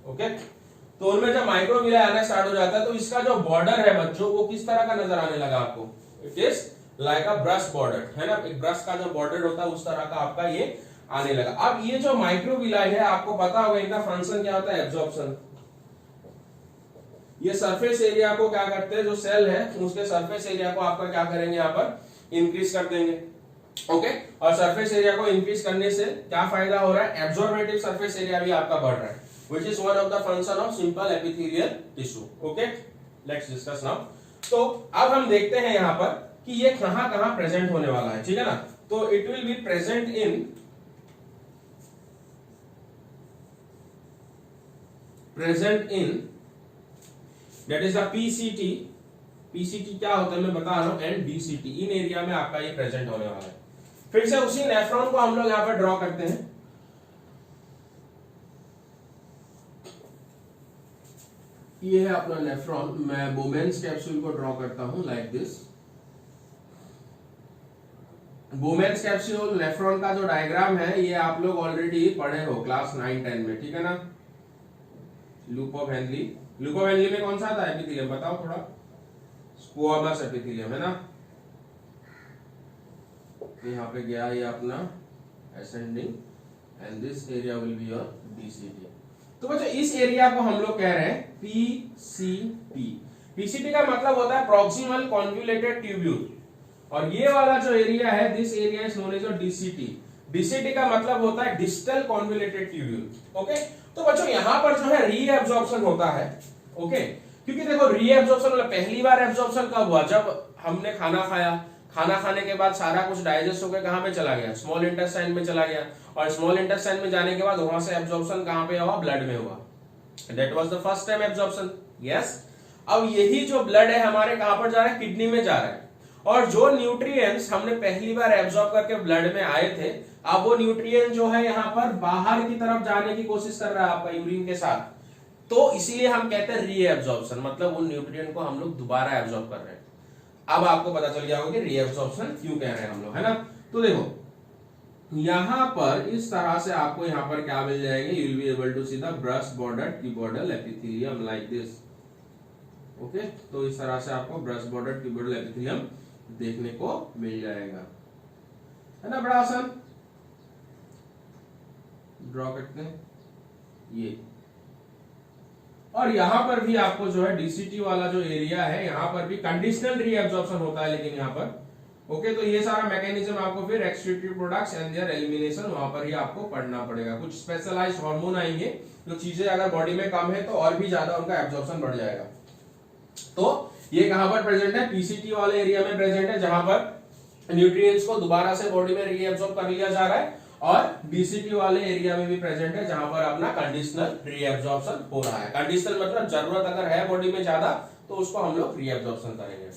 Okay, तो उनमें जब माइक्रोविलाई आना स्टार्ट हो जाता है तो इसका जो बॉर्डर है बच्चों वो किस तरह का नजर आने लगा आपको? It is like a brush border, है ना। एक ब्रश का जो बॉर्डर होता है उस तरह का आपका ये आने लगा। अब ये जो माइक्रोविलाई है, आपको पता होगा इनका फंक्शन क्या होता है? एब्जॉर्प्शन। ये सरफेस एरिया को क्या करते हैं, जो सेल है उसके सरफेस एरिया को आपका क्या करेंगे यहाँ पर? इंक्रीज कर देंगे। ओके, और सरफेस एरिया को इंक्रीज करने से क्या फायदा हो रहा है? एब्जॉर्बेटिव सरफेस एरिया भी आपका बढ़ रहा है, which is one of the function of simple epithelial tissue. Okay, let's discuss now. तो अब हम देखते हैं यहाँ पर कि ये कहां कहां प्रेजेंट होने वाला है, ठीक है ना। तो it will be present in that is the PCT। PCT क्या होता है मैं बता रहा हूं, एंड DCT। इन एरिया में आपका ये प्रेजेंट होने वाला है। फिर से उसी नेफ्रॉन को हम लोग यहाँ पर ड्रॉ करते हैं। ये है अपना नेफ्रॉन। मैं बोमेन्स कैप्सूल को ड्रॉ करता हूं, like this. Bowman's capsule nephron का जो डायग्राम है ये आप लोग ऑलरेडी पढ़े हो क्लास 9-10 में, ठीक है ना। Loop of Henley. Loop of Henley में कौन सा था एपिथेलियम? बताओ थोड़ा। स्क्वामस एपिथेलियम, है ना। यहाँ पे गया ये अपना ascending, and this area will be your DCT। तो बच्चों इस एरिया को हम लोग कह रहे हैं PCT। PCT का मतलब होता है प्रॉक्सिमल कॉन्वोल्यूटेड ट्यूब्यूल, और ये वाला जो एरिया है, this area is known as DCT। DCT का मतलब होता है डिस्टल कॉन्वोल्यूटेड ट्यूब्यूल। ओके, तो बच्चों यहां पर जो है रीएब्जॉर्प्शन होता है। ओके, क्योंकि देखो रीएब्जॉर्प्शन मतलब पहली बार एब्जॉर्प्शन कब हुआ? जब हमने खाना खाया, खाना खाने के बाद सारा कुछ डाइजेस्ट होकर कहां पे चला गया? स्मॉल इंटेस्टाइन में चला गया, और स्मॉल इंटेस्टाइन में जाने के बाद वहां से एब्जॉर्प्शन कहां पे हुआ? ब्लड में हुआ। That was the first time absorption. Yes, अब यही जो ब्लड है हमारे कहां पर जा रहा है? किडनी में जा रहा है, और जो न्यूट्रिएंट्स हमने पहली बार एब्जॉर्ब करके ब्लड में आए थे, अब वो न्यूट्रिएंट जो है यहाँ पर बाहर की तरफ जाने की कोशिश कर रहा है आपका यूरिन के साथ। तो इसीलिए हम कहते हैं रीएब्जॉर्प्शन, मतलब उन न्यूट्रिएंट को हम लोग दोबारा एब्जॉर्ब कर रहे हैं। अब आपको पता चल गया होगा कि रीएब्जॉर्प्शन क्यों कह रहे हैं हम लोग, है ना। तो देखो यहां पर इस तरह से आपको यहां पर क्या मिल जाएंगे? You will be able to see the brush border cuboidal epithelium, like this. Okay, तो इस तरह से आपको ब्रश बॉर्डर क्यूबॉइडल एपिथेलियम देखने को मिल जाएगा, है ना। बड़ा आसान। ड्रॉ करते हैं ये, और यहां पर भी आपको जो है DCT वाला जो एरिया है, यहां पर भी कंडीशनल रीएब्जॉर्प्शन होता है, लेकिन यहां पर ओके। तो ये सारा मैकेनिज्म आपको फिर excretory products and there elimination वहां पर ही आपको पढ़ना पड़ेगा। कुछ स्पेशलाइज्ड हार्मोन आएंगे, जो चीजें अगर बॉडी में कम है तो और भी ज्यादा उनका एब्जॉर्प्शन बढ़ जाएगा। तो ये कहां पर प्रेजेंट है? PCT वाले एरिया में प्रेजेंट है, जहां पर न्यूट्रिएंट्स को दोबारा से बॉडी में रीएब्जॉर्ब कर लिया जा रहा है, और DCT वाले एरिया में भी प्रेजेंट है, जहां पर अपना कंडीशनल रीएब्जॉर्प्शन हो रहा है। कंडीशनल मतलब जरूरत अगर है बॉडी में ज्यादा तो उसको हम लोग रीएब्जॉर्प्शन करेंगे।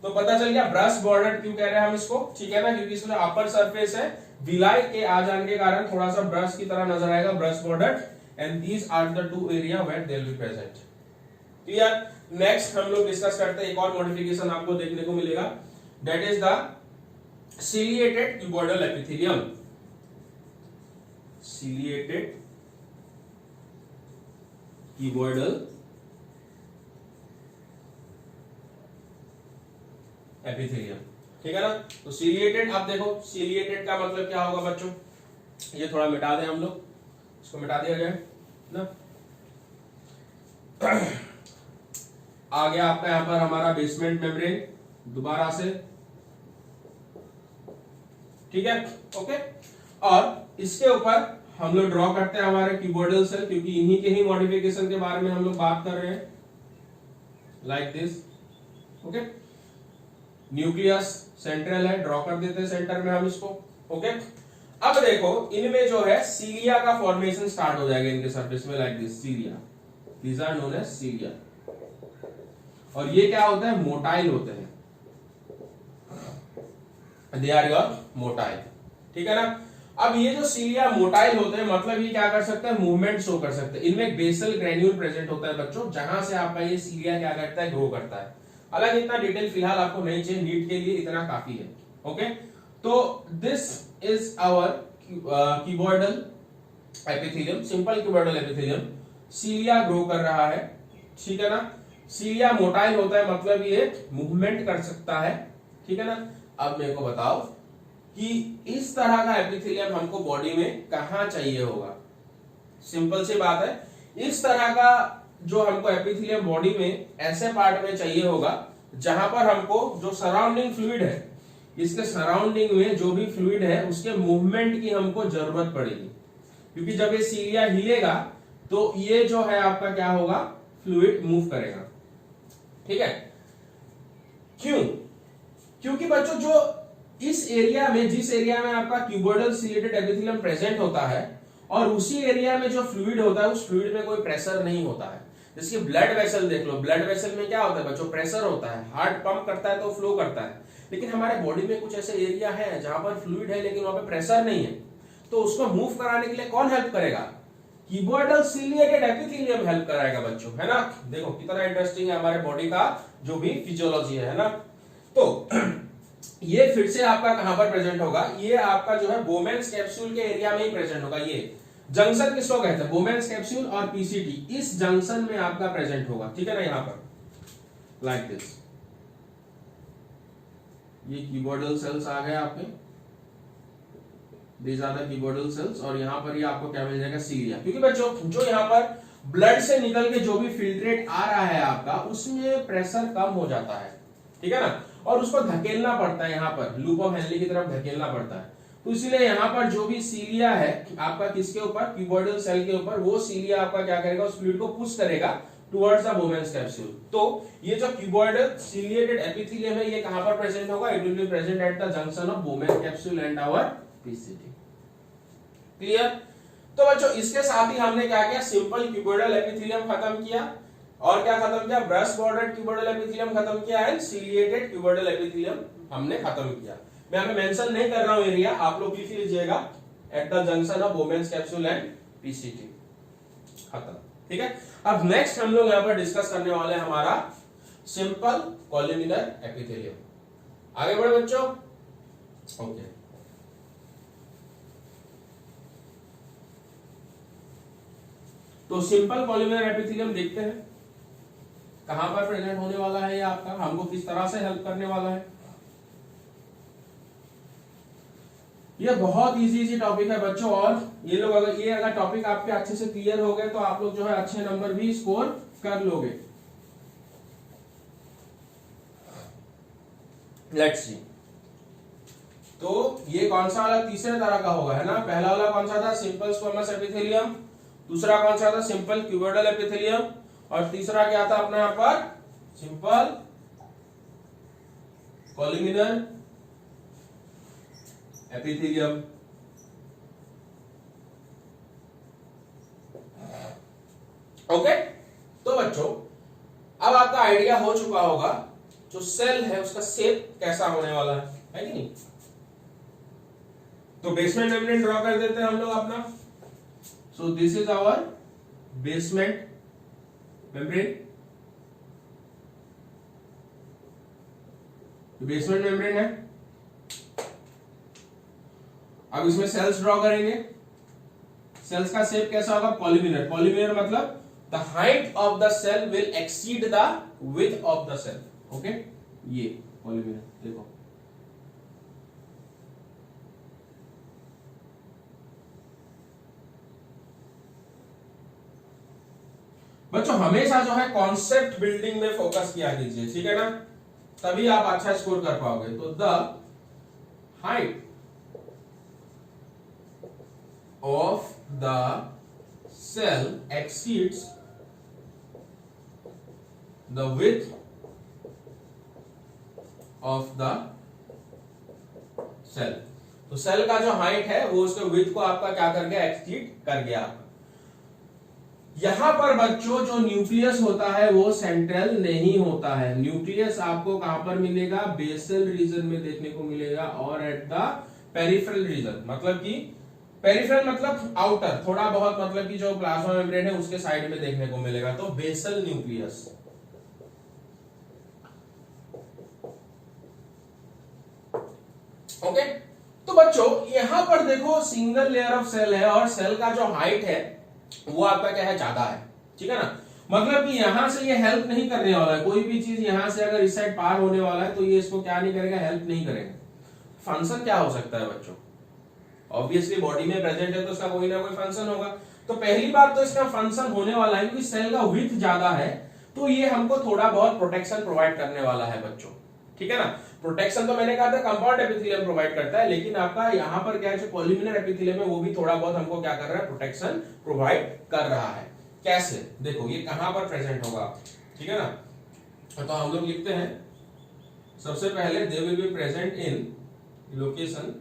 तो पता चल गया ब्रश बॉर्डर क्यों कह रहे हैं हम इसको, ठीक है ना, क्योंकि इसमें अपर सरफेस है, विलाई के आ जाने के कारण थोड़ा सा ब्रश की तरह नजर आएगा, brush border, and these are the two area where they will be present. Clear. Next हम लोग डिस्कस करते हैं एक और मॉडिफिकेशन आपको देखने को मिलेगा, that is the ciliated cuboidal epithelium। ciliated cuboidal epithelium, ठीक है ना। तो ciliated, आप देखो ciliated का मतलब क्या होगा बच्चों, ये थोड़ा मिटा दें हम लोग, इसको मिटा दिया जाए ना। आ गया आपका यहां पर हमारा बेसमेंट मेम्ब्रेन दोबारा से, ठीक है, ओके। और इसके ऊपर हम लोग ड्रॉ करते हैं हमारे क्यूबॉइडल सेल, क्योंकि इन्हीं के ही मॉडिफिकेशन के बारे में हम लोग बात कर रहे हैं, like this, okay. Nucleus central है, ड्रॉ कर देते हैं सेंटर में हम इसको, ओके। अब देखो इनमें जो है सीलिया का फॉर्मेशन स्टार्ट हो जाएगा इनके सरफेस में, like this cilia, these are known as cilia. और ये क्या होता है, मोटाइल होते हैं, दे आर योर मोटाइल, ठीक है ना। अब ये जो सीलिया मोटाइल होते हैं, मतलब ये क्या कर सकते हैं, मूवमेंट शो कर सकते हैं। इनमें बेसल ग्रेन्यूल प्रेजेंट होता है बच्चों, जहां से आपका ये सीलिया क्या करता है, ग्रो करता है। हालांकि इतना डिटेल फिलहाल आपको नहीं चाहिए, नीट के लिए इतना काफी है, ओके। तो this is our cuboidal epithelium, simple cuboidal epithelium, cilia grow कर रहा है, ठीक है ना। सीलिया मोटाइल होता है, मतलब ये मूवमेंट कर सकता है, ठीक है ना। अब मेरे को बताओ कि इस तरह का एपिथेलियम हमको बॉडी में कहां चाहिए होगा। सिंपल सी बात है, इस तरह का जो हमको एपिथेलियम बॉडी में ऐसे पार्ट में चाहिए होगा जहां पर हमको जो सराउंडिंग फ्लूइड है, इसके सराउंडिंग में जो भी फ्लूइड है उसके मूवमेंट की हमको जरूरत पड़ेगी, क्योंकि जब ये सीलिया हिलेगा तो ये जो है आपका क्या होगा, फ्लूइड मूव करेगा, ठीक है। क्यों? क्योंकि बच्चों जो इस एरिया में, जिस एरिया में आपका क्यूबॉइडल सीलिएटेड एपिथेलियम प्रेजेंट होता है और उसी एरिया में जो फ्लूइड होता है, उस फ्लूइड में कोई प्रेशर नहीं होता है। जैसे ब्लड वेसल देख लो, ब्लड वेसल में क्या होता है बच्चों, प्रेशर होता है, हार्ट पंप करता है तो फ्लो करता है। लेकिन हमारे बॉडी में कुछ ऐसे एरिया है जहां पर फ्लूइड है लेकिन वहां पर प्रेशर नहीं है, तो उसको मूव कराने के लिए कौन हेल्प करेगा, क्यूबॉइडल सीलिएटेड एपिथेलियम हेल्प कराएगा बच्चों, है ना। देखो कितना इंटरेस्टिंग है हमारे बॉडी का जो भी फिजियोलॉजी है ना। तो ये फिर से आपका कहां पर प्रेजेंट होगा, ये आपका जो है बोमेन्स कैप्सूल के एरिया में ही प्रेजेंट होगा। ये जंक्शन किसको कहते हैं, बोमेन्स कैप्सूल और पीसीटी, इस जंक्शन में आपका प्रेजेंट होगा, ठीक है ना। यहां पर लाइक दिस, ये क्यूबॉइडल सेल्स आ गए आपके, these are the cuboidal cells, और यहां पर ये आपको क्या मिल जाएगा, सीलिया। क्योंकि बच्चों जो यहां पर ब्लड से निकल के जो भी फिल्ट्रेट आ रहा है आपका, उसमें प्रेशर कम हो जाता है, ठीक है ना, और उसको धकेलना पड़ता है, यहाँ पर लूप ऑफ हेनली की तरफ धकेलना पड़ता है। तो इसलिए यहाँ पर जो भी सीलिया है आपका किसके ऊपर, क्यूबॉइडल सेल के ऊपर, वो सीलिया आपका क्या करेगा, उस फ्लूइड को पुश करेगा टुवर्ड्स द बोमेन्स कैप्सूल। तो ये जो क्यूबॉइडल सीलिएटेड एपिथेलियम है, ये कहां पर प्रेजेंट होगा, it will be present at the junction of Bowman capsule and our PCT, clear. तो बच्चों इसके साथ ही हमने क्या किया, सिंपल क्यूबॉइडल एपिथेलियम खत्म किया, और क्या खत्म किया, ब्रश बॉर्डर्ड क्यूबॉइडल एपिथेलियम खत्म किया एंड सीलिएटेड क्यूबॉइडल एपिथेलियम हमने खत्म किया। मैं यहाँ पे मेंशन नहीं कर रहा हूं एरिया, आप लोग लिख लीजिएगा, eight the junction of Bowman's capsule and PCT, खत्म, ठीक है। अब नेक्स्ट हम लोग यहाँ पर डिस्कस करने वाले हैं हमारा सिंपल कॉलुमिनर एपिथेलियम। आगे बढ़े बच्चों, ओके। तो सिंपल कॉलुमिनर एपिथेलियम देखते हैं कहां पर प्रेजेंट होने वाला है, ये आपका हमको किस तरह से हेल्प करने वाला है। ये बहुत इजी टॉपिक है बच्चों, और ये लोग अगर टॉपिक आपके अच्छे से क्लियर हो गए तो आप लोग जो है अच्छे नंबर भी स्कोर कर लोगे। लेट्स सी, तो ये कौन सा वाला, तीसरे तरह का होगा, है ना। पहला वाला कौन सा था, सिंपल स्क्वेमस एपिथेलियम, दूसरा कौन सा था, सिंपल क्यूबॉइडल एपिथेलियम, और तीसरा क्या था अपना यहाँ पर, सिंपल कॉलुमिनर एपिथेलियम। ओके, तो बच्चों अब आपका आइडिया हो चुका होगा जो सेल है उसका शेप कैसा होने वाला है कि नहीं। तो बेसमेंट मेम्ब्रेन ड्रॉ कर देते हैं हम लोग अपना। So this is our basement membrane, basement membrane है। अब इसमें सेल्स ड्रॉ करेंगे। सेल्स का शेप कैसा होगा? कॉलमिनर। कॉलमिनर मतलब the height of the cell will exceed the width of the cell. Okay, ये कॉलमिनर देखो। बच्चों हमेशा जो है कॉन्सेप्ट बिल्डिंग में फोकस किया कीजिए, ठीक है ना, तभी आप अच्छा स्कोर कर पाओगे। तो the height of the cell exceeds the width of the cell. तो सेल का जो हाइट है वो उसके विड्थ को आपका क्या कर गया? एक्सीड कर गया। यहां पर बच्चों जो न्यूक्लियस होता है वो सेंट्रल नहीं होता है। न्यूक्लियस आपको कहां पर मिलेगा? बेसल रीजन में देखने को मिलेगा और एट द पेरिफेरल रीजन, मतलब कि पेरिफेरल मतलब आउटर, थोड़ा बहुत मतलब कि जो प्लाज्मा मेम्ब्रेन है उसके साइड में देखने को मिलेगा। तो बेसल न्यूक्लियस। ओके, तो बच्चों यहां पर देखो सिंगल लेयर ऑफ सेल है और सेल का जो हाइट है वो आपका क्या है? ज्यादा है, ठीक है ना। मतलब कि यहां से ये हेल्प नहीं करने वाला है। कोई भी चीज यहां से अगर इस साइड पार होने वाला है तो ये इसको क्या नहीं करेगा? हेल्प नहीं करेगा। फंक्शन क्या हो सकता है बच्चों? ऑब्वियसली बॉडी में प्रेजेंट है तो इसका कोई ना कोई फंक्शन होगा। तो पहली बात तो इसका फंक्शन होने वाला है क्योंकि सेल का विड्थ ज्यादा है तो ये हमको थोड़ा बहुत प्रोटेक्शन प्रोवाइड करने वाला है बच्चों, ठीक है ना। प्रोटेक्शन तो मैंने कहा था कंपाउंड एपिथेलियम प्रोवाइड करता है, लेकिन आपका यहाँ पर क्या है जो कॉलमिनर एपिथेलियम है वो भी थोड़ा बहुत हमको क्या कर रहा है? प्रोटेक्शन प्रोवाइड कर रहा है। कैसे? देखो ये कहां पर प्रेजेंट होगा, ठीक है ना। तो हम लोग लिखते हैं सबसे पहले दे will be present in location.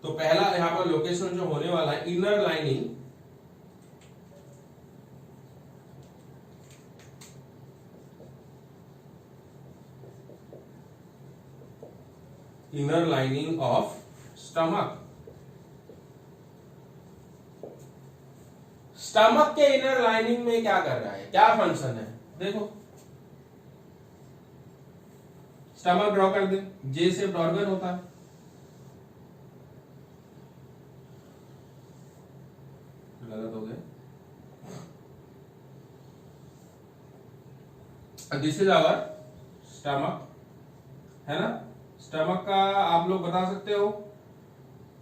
तो पहला यहां पर लोकेशन जो होने वाला है inner lining inner lining of stomach. Stomach के इनर लाइनिंग में क्या कर रहा है? क्या फंक्शन है? देखो स्टमक ड्रॉ कर दे। जे शेप्ड ऑर्गन होता है। गलत हो गया। दिस इज आवर स्टमक, है ना। स्टमक का आप लोग बता सकते हो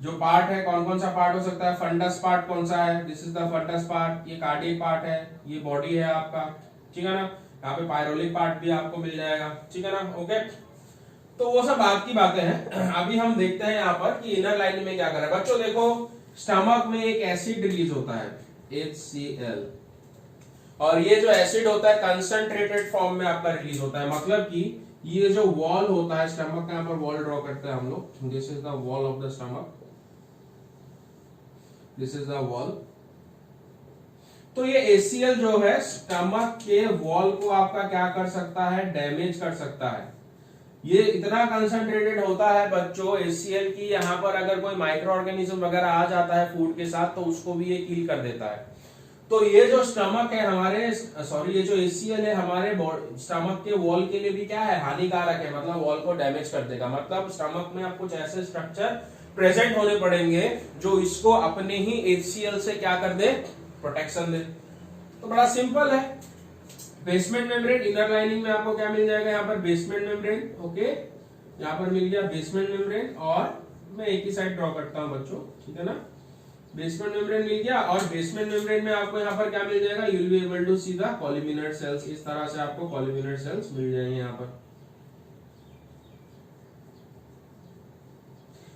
जो पार्ट है कौन कौन सा पार्ट हो सकता है? फंडस पार्ट कौन सा है? This is the fundus part. ये कार्डियक पार्ट है, ये बॉडी है आपका, ठीक है ना। यहाँ पे पायरोलिक पार्ट भी आपको मिल जाएगा, ठीक है ना। ओके, तो वो सब बात की बातें हैं। अभी हम देखते हैं यहाँ पर कि इनर लाइनिंग में क्या कर रहा है। बच्चों देखो स्टमक में एक एसिड रिलीज होता है HCl, और ये जो एसिड होता है कंसंट्रेटेड फॉर्म में आपका रिलीज होता है। मतलब कि ये जो वॉल होता है स्टमक का, यहाँ पर वॉल ड्रॉ करते हैं हम लोग। This is the wall of the stomach, this is the wall. तो ये HCl जो है स्टमक के वॉल को आपका क्या कर सकता है? डैमेज कर सकता है। ये इतना कंसंट्रेटेड होता है बच्चों HCl की, यहाँ पर अगर कोई माइक्रो ऑर्गेनिज्म वगैरह आ जाता है फूड के साथ तो उसको भी ये किल कर देता है। तो ये जो स्टमक है हमारे, सॉरी ये जो HCl है हमारे स्टमक के वॉल के लिए भी क्या है? हानिकारक है। मतलब वॉल को डैमेज कर देगा। मतलब स्टमक में आप कुछ ऐसे स्ट्रक्चर प्रेजेंट होने पड़ेंगे जो इसको अपने ही HCl से क्या कर दे? प्रोटेक्शन दे। तो बड़ा सिंपल है। बेसमेंट मेम्ब्रेन इनर लाइनिंग में आपको क्या मिल जाएगा? यहाँ पर बेसमेंट मेम्ब्रेन। ओके, यहाँ पर मिल गया बेसमेंट मेम्ब्रेन, और मैं एक ही साइड ड्रॉ करता हूँ बच्चों, ठीक है ना। बेसमेंट मेम्ब्रेन मिल गया, और बेसमेंट मेम्ब्रेन में आपको यहाँ पर क्या मिल जाएगा? You will be able to see the columnar cells. इस तरह से आपको कॉलमिनर सेल्स मिल जाएंगे यहाँ पर।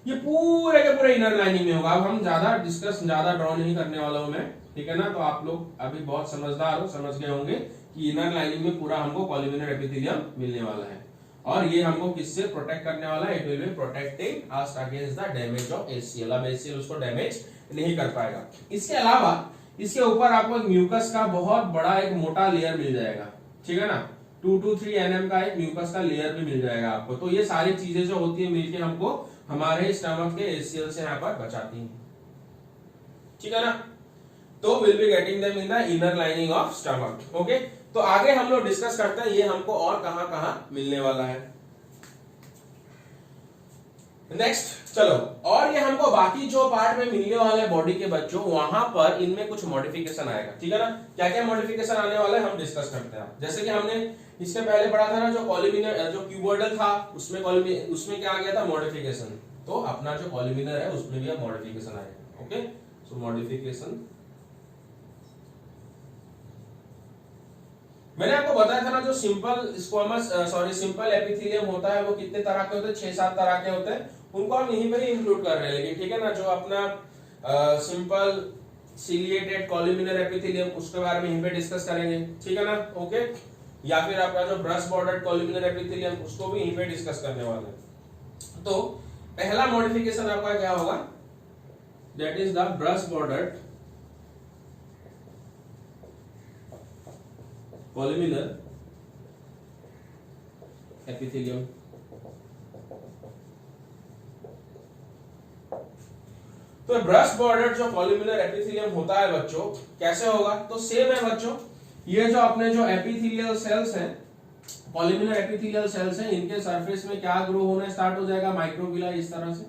ये पूरे के पूरे इनर लाइनिंग में होगा। अब हम ज्यादा ड्रॉ नहीं करने वाला हूं मैं, ठीक है ना। तो आप लोग अभी बहुत समझदार हो, समझ गए होंगे कि इनर लाइनिंग में पूरा हमको कॉलमिनर एपिथेलियम मिलने वाला है, और ये हमको किससे प्रोटेक्ट करने वाला है? It will B protecting us against the damage of HCl। अब HCl उसको डैमेज नहीं कर पाएगा। इसके अलावा इसके ऊपर आपको एक म्यूकस का बहुत बड़ा एक मोटा लेयर मिल जाएगा, ठीक है ना। 2 to 3 nm का एक म्यूकस का लेयर भी मिल जाएगा आपको। तो ये सारी चीजें जो होती है मिलके हमको हमारे स्टमक के HCl से यहाँ पर बचाती हैं, ठीक है ना। तो will be getting them in the inner lining of stomach. Okay, तो आगे हम लोग डिस्कस करते हैं ये हमको और कहां कहां मिलने वाला है। नेक्स्ट चलो, और ये हमको बाकी जो पार्ट में मिलने वाले बॉडी के बच्चों, वहां पर इनमें कुछ मॉडिफिकेशन आएगा, ठीक है ना। क्या क्या मॉडिफिकेशन आने वाला है हम डिस्कस करते हैं। जैसे कि हमने इसके पहले पढ़ा था ना, जो कॉलिमिनर जो क्यूबॉइडल था उसमें क्या आ गया था मॉडिफिकेशन, तो अपना जो कॉलिमिनर है उसमें भी अब मॉडिफिकेशन आएगा। ओके, सो मॉडिफिकेशन मैंने आपको बताया था ना, जो सिंपल एपिथेलियम होता है वो कितने तरह के होते हैं, 6-7 तरह के होते हैं, उनको हम यहीं पर ही इंक्लूड कर रहे हैं। लेकिन ठीक है ना, जो अपना सिंपल सिलिएटेड कॉलिमिनर एपिथेलियम उसके बारे में यहीं पे डिस्कस करेंगे, ठीक है ना। ओके, या फिर आपका जो ब्रश बॉर्डर्ड कॉलिमिनर एपिथेलियम उसको भी यहीं पे डिस्कस करने वाले हैं। तो पहला मॉडिफिकेशन आपका क्या होगा, that is the brush bordered columnar epithelium. तो ब्रश बॉर्डर जो कॉलिमिनर एपिथेलियम होता है बच्चों, कैसे होगा, तो सेम है बच्चों, ये जो अपने जो एपिथेलियल सेल्स हैं, कॉलिमिनर एपिथेलियल सेल्स हैं, इनके सरफेस में क्या ग्रो होना स्टार्ट हो जाएगा, माइक्रोविला, इस तरह से।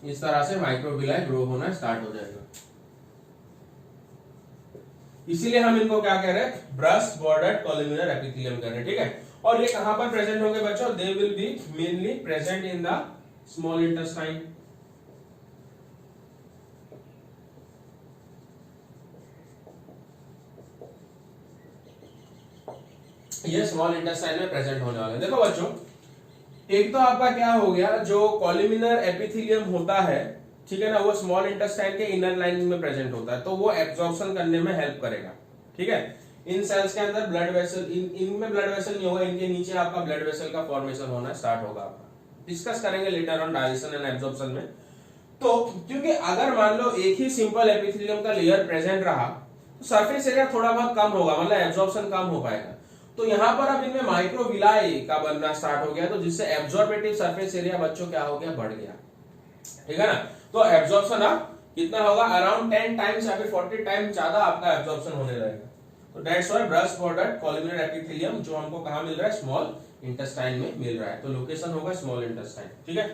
इस तरह से माइक्रोविला ग्रो होना स्टार्ट हो जाएगा। इसीलिए हम इनको क्या कह रहे हैं, ब्रश बॉर्डर्ड कॉलिमिनर एपिथेलियम कह रहे हैं, ठीक है। और ये कहां पर प्रेजेंट होंगे बच्चों, दे will B mainly present in the small intestine. ये स्मॉल इंटेस्टाइन में प्रेजेंट होने वाले हैं। देखो बच्चों, एक तो आपका क्या हो गया, जो कॉलिमिनर एपिथेलियम होता है, ठीक है ना, वो स्मॉल इंटेस्टाइन के इनर लाइनिंग में प्रेजेंट होता है, तो वो एब्जॉर्प्शन करने में हेल्प करेगा, ठीक है। इन सेल्स के अंदर ब्लड वेसल, इनमें ब्लड वेसल नहीं होगा, इनके नीचे आपका ब्लड वेसल का फॉर्मेशन होना स्टार्ट होगा। आपका डिस्कस करेंगे later on digestion and absorption में। तो क्योंकि अगर मान लो एक ही सिंपल एपिथेलियम का लेयर प्रेजेंट रहा तो सरफेस एरिया थोड़ा बहुत कम होगा, मतलब एब्जॉर्प्शन कम हो पाएगा। तो यहां पर अब इनमें माइक्रोविलाई का बनना स्टार्ट हो गया, तो जिससे एब्जॉर्बेटिव सरफेस एरिया बच्चों क्या हो गया, बढ़ गया, ठीक है ना। तो एब्जॉर्प्शन अब कितना होगा, अराउंड 10 टाइम्स या फिर 40 टाइम्स ज्यादा आपका एब्जॉर्प्शन होने लगेगा। तो that's why brush bordered columnar epithelium जो हमको कहां मिल रहा है, स्मॉल इंटेस्टाइन में मिल रहा है। तो लोकेशन होगा स्मॉल इंटेस्टाइन, ठीक है।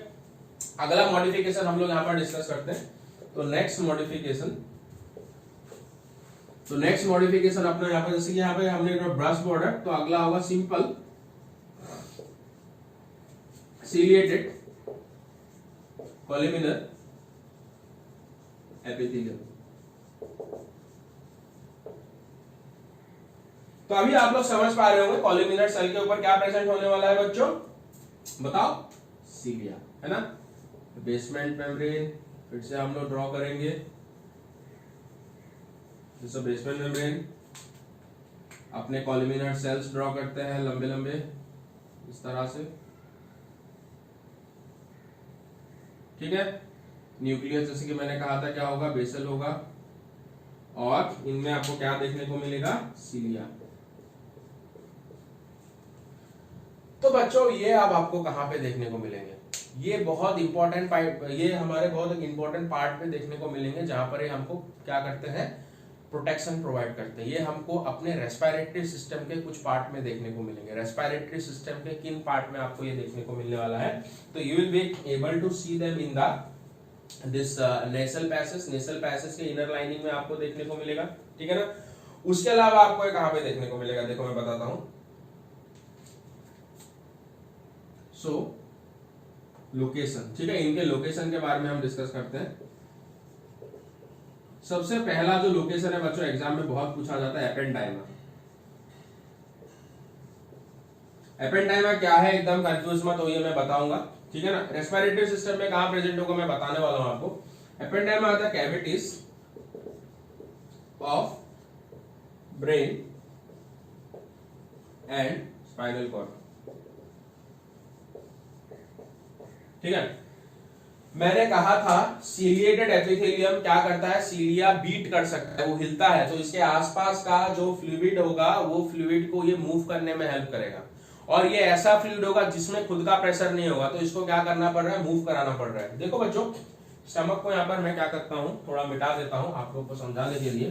अगला मॉडिफिकेशन हम लोग यहां पर डिस्कस करते हैं। तो नेक्स्ट मॉडिफिकेशन अपना यहां पर, जैसे कि यहां पे हमने ब्रश बॉर्डर, तो अगला होगा सिंपल सिलिएटेड कॉलिमिनर एपिथेलियम। तो अभी आप लोग समझ पा रहे होंगे कॉलिमिनर सेल के ऊपर क्या प्रेजेंट होने वाला है बच्चों, बताओ, सीलिया, है ना। बेसमेंट मेम्ब्रेन फिर से हम लोग ड्रॉ करेंगे, जैसे बेसमेंट मेम्ब्रेन, अपने कॉलिमिनर सेल्स ड्रॉ करते हैं लंबे लंबे इस तरह से, ठीक है। न्यूक्लियस जैसे कि मैंने कहा था क्या होगा, बेसल होगा, और इनमें आपको क्या देखने को मिलेगा, सीलिया। तो बच्चों ये अब आपको कहां पे देखने को मिलेंगे, ये बहुत इंपॉर्टेंट पार्ट, ये हमारे बहुत एक इंपॉर्टेंट पार्ट पे देखने को मिलेंगे, जहां पर ये हमको क्या करते हैं, प्रोटेक्शन प्रोवाइड करते हैं। ये हमको अपने रेस्पिरेटरी सिस्टम के कुछ पार्ट में देखने को मिलेंगे। रेस्पिरेटरी सिस्टम के किन पार्ट में आपको ये देखने को मिलने वाला है, तो you will be able to see them in this nasal passage के इनर लाइनिंग में आपको देखने को मिलेगा, ठीक है ना। उसके अलावा आपको ये कहां पे देखने को मिलेगा, देखो मैं बताता हूं। सो लोकेशन, ठीक है, इनके लोकेशन के बारे में हम डिस्कस करते हैं। सबसे पहला जो लोकेशन है बच्चों, एग्जाम में बहुत पूछा जाता है, एपेंडाइमा। एपेंडाइमा क्या है, एकदम कंफ्यूज मत होइए, मैं बताऊंगा, ठीक है ना। रेस्पिरेटरी सिस्टम में कहां प्रेजेंट होगा मैं बताने वाला हूं आपको। Ependyma are the cavities of brain and spinal cord, ठीक है। मैंने कहा था सीलिएटेड एपिथेलियम क्या करता है, सीलिया बीट कर सकता है, वो हिलता है, तो इसके आसपास का जो फ्लूइड होगा वो फ्लूइड को ये मूव करने में हेल्प करेगा। और ये ऐसा फ्लूइड होगा जिसमें खुद का प्रेशर नहीं होगा, तो इसको क्या करना पड़ रहा है, मूव कराना पड़ रहा है। देखो बच्चों, स्टमक को यहाँ पर मैं क्या करता हूँ, थोड़ा मिटा देता हूँ आप लोग को समझाने के लिए।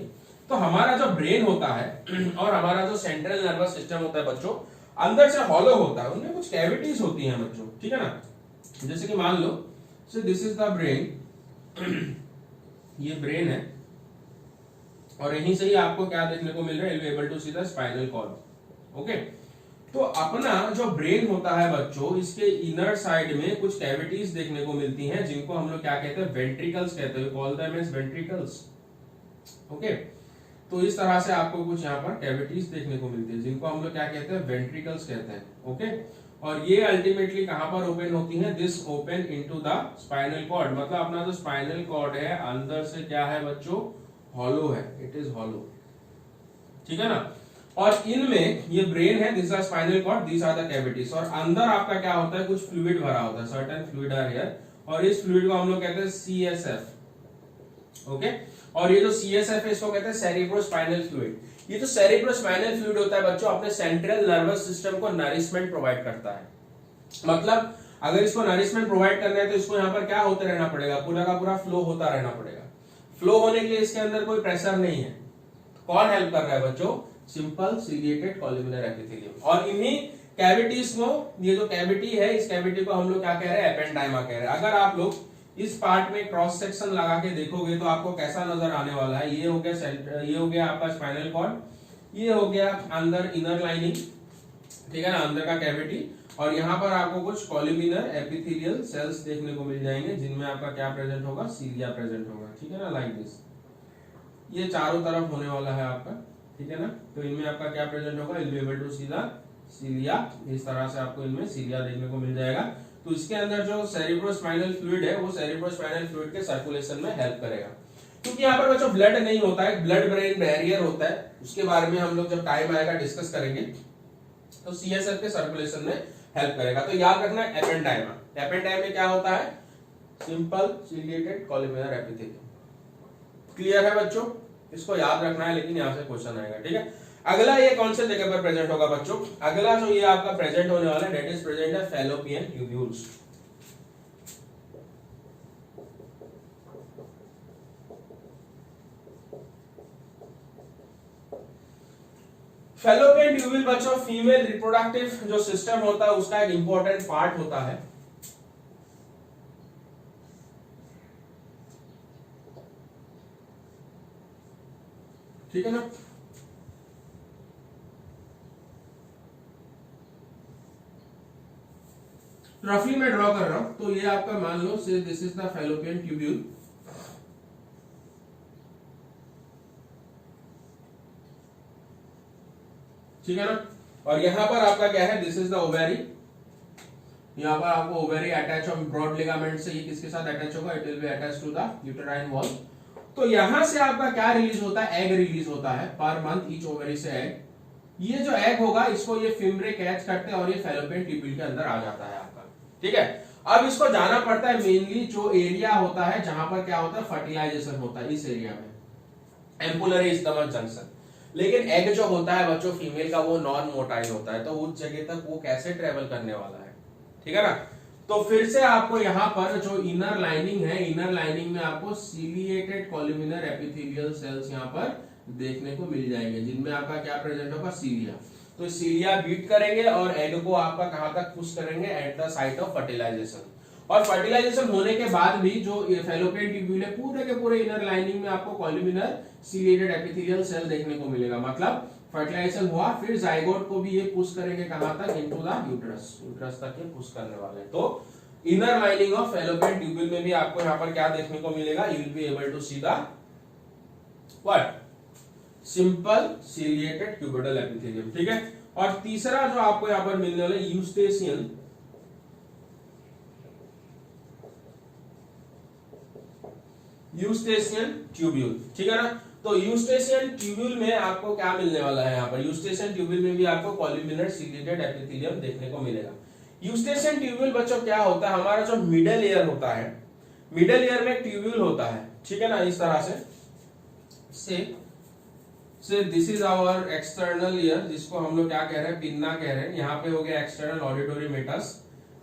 तो हमारा जो ब्रेन होता है और हमारा जो सेंट्रल नर्वस सिस्टम होता है बच्चों, अंदर से हॉलो होता है, उनमें कुछ कैविटीज होती हैं बच्चों, ठीक है ना। जैसे कि मान लो, so this is the brain, ये ब्रेन है, और यहीं से ही आपको क्या देखने को मिल रहा है, you able to see the spinal cord. Okay, तो अपना जो ब्रेन होता है बच्चों, इसके इनर साइड में कुछ कैविटीज देखने को मिलती हैं, जिनको हम लोग क्या कहते हैं, वेंट्रिकल्स कहते हैं, call them as ventricles. Okay, तो इस तरह से आपको कुछ यहाँ पर कैविटीज देखने को मिलती है, जिनको हम लोग क्या कहते हैं, वेंट्रिकल्स कहते हैं। ओके, और ये अल्टीमेटली कहां पर ओपन होती है, this open into the spinal cord. मतलब अपना जो स्पाइनल कॉर्ड है अंदर से क्या है बच्चों, हॉलो है, इट इज हॉलो, ठीक है ना। और इनमें ये ब्रेन है, this are spinal cord, this are the cavities, और अंदर आपका क्या होता है, कुछ फ्लूइड भरा होता है, सर्टेन फ्लूइड आर हियर, और इस फ्लूइड को हम लोग कहते हैं CSF। ओके, और ये जो CSF है इसको कहते हैं सेरिब्रोस्पाइनल फ्लूइड। ये जो सेरिब्रोस्पाइनल फ्लूइड होता है बच्चों, अपने सेंट्रल नर्वस सिस्टम को नरिशमेंट प्रोवाइड करता है। मतलब अगर इसको नरिशमेंट प्रोवाइड करना है तो इसको यहाँ पर क्या होते रहना पड़ेगा, पूरा का पूरा फ्लो होता रहना पड़ेगा। फ्लो होने के लिए इसके अंदर कोई प्रेशर नहीं है। कौन हेल्प कर रहा है बच्चों, सिंपल सिलिएटेड कॉलम्युलर एपिथेलियम। और इन्हीं कैविटीज को, ये जो कैविटी है, इस कैविटी को हम लोग क्या कह रहे हैं, एपेंडाइमा कह रहे हैं। अगर आप लोग इस पार्ट में क्रॉस सेक्शन लगा के देखोगे तो आपको कैसा नजर आने वाला है, ये हो गया सेंटर, ये हो गया आपका स्पाइनल कॉर्ड, ये हो गया अंदर इनर लाइनिंग, ठीक है ना, अंदर का कैविटी, और यहाँ पर आपको कुछ कॉलम्युलर एपिथेलियल सेल्स देखने को मिल जाएंगे, जिनमें आपका क्या प्रेजेंट होगा, सीलिया प्रेजेंट होगा, ठीक है ना, लाइक दिस। ये चारों तरफ होने वाला है आपका, ठीक है ना। तो इनमें आपका क्या प्रेजेंट होगा, will be able to see the cilia, इस तरह से आपको इनमें सीलिया देखने को मिल जाएगा। तो इसके अंदर जो सेरिब्रोस्पाइनल फ्लूइड है, वो सेरिब्रोस्पाइनल फ्लूइड के सर्कुलेशन में हेल्प करेगा। क्योंकि यहाँ पर बच्चों ब्लड नहीं होता है, ब्लड ब्रेन बैरियर होता है, उसके बारे में हम लोग जब टाइम आएगा डिस्कस करेंगे। तो CSF के सर्कुलेशन में हेल्प करेगा। तो याद रखना एपेंडाइमा, एपेंडाइमा में क्या होता है, सिंपल सिलिएटेड कॉलम्युलर एपिथेलियम। क्लियर है बच्चों, इसको याद रखना है, लेकिन यहाँ से क्वेश्चन आएगा, ठीक है। अगला ये कौन से जगह पर प्रेजेंट होगा बच्चों, अगला जो ये आपका प्रेजेंट होने वाला है, दैट इज प्रेजेंट है फैलोपियन ट्यूब्यूल्स। फैलोपियन ट्यूब्यूल बच्चों फीमेल रिप्रोडक्टिव जो सिस्टम होता है उसका एक इंपॉर्टेंट पार्ट होता है। ठीक है ना। रफली मैं ड्रॉ कर रहा हूं, तो ये आपका मान लो से this is the fallopian tubule, ठीक है ना। और यहां पर आपका क्या है, दिस इज द ओवेरी, यहां पर आपको ओवेरी अटैच और ब्रॉड लिगामेंट से ये किसके साथ अटैच होगा, it will be attach to the uterine wall. तो यहां से आपका क्या रिलीज होता है, एग रिलीज होता है पर मंथ ईच ओवेरी से एग। ये जो एग होगा इसको ये फिम्ब्रे कैच करते हैं और ये फैलोपियन ट्यूब्यूल के अंदर आ जाता है आपका, ठीक है। अब इसको जाना पड़ता है मेनली जो एरिया होता है जहां पर क्या होता है, फर्टिलाइजेशन होता है, इस एरिया में एम्पुलरी स्टमक जंक्शन। लेकिन एग जो होता है बच्चों फीमेल का, वो नॉन मोटाइल होता है, तो उस जगह तक वो कैसे ट्रेवल करने वाला है, ठीक है ना। तो फिर से आपको यहाँ पर जो इनर लाइनिंग है, इनर लाइनिंग में आपको सिलिएटेड कॉलम्युलर एपिथेलियल सेल्स यहाँ पर देखने को मिल जाएंगे, जिनमें आपका क्या प्रेजेंट होगा, सीलिया। तो सीलिया बीट करेंगे और एग को आपका कहां तक पुश करेंगे, at the site of fertilisation. और फर्टिलाइजेशन होने के बाद भी जो फैलोपियन ट्यूब्यूल है, पूरे के पूरे इनर लाइनिंग में आपको कॉलम्युलर सिलिएटेड एपिथेलियल सेल देखने को मिलेगा। मतलब फर्टिलाइजेशन हुआ, फिर जाइगोट को भी ये पुश करेंगे कहां तक, इनटू द यूट्रस, यूट्रस तक ये पुश करने वाले हैं। तो inner lining of fallopian tubule में भी आपको यहाँ पर क्या देखने को मिलेगा, you will be able to see the what, simple ciliated cuboidal epithelium, ठीक है। और तीसरा जो आपको यहां पर मिलने वाला है, यूस्टेशियन यूस्टेशियन ट्यूब्यूल, ठीक है ना। तो यूस्टेशियन ट्यूब्यूल में आपको क्या मिलने वाला है, यहाँ पर यूस्टेशियन ट्यूब्यूल में भी आपको कॉलम्युलर सिलिएटेड एपिथेलियम देखने को मिलेगा। यूस्टेशियन ट्यूब्यूल बच्चों क्या होता है, हमारा जो मिडल ईयर होता है, मिडल ईयर में ट्यूब्यूल होता है, ठीक है ना, इस तरह से से this is our external ear, जिसको हम लोग क्या कह रहे हैं, पिन्ना कह रहे हैं। यहाँ पे हो गया external auditory meatus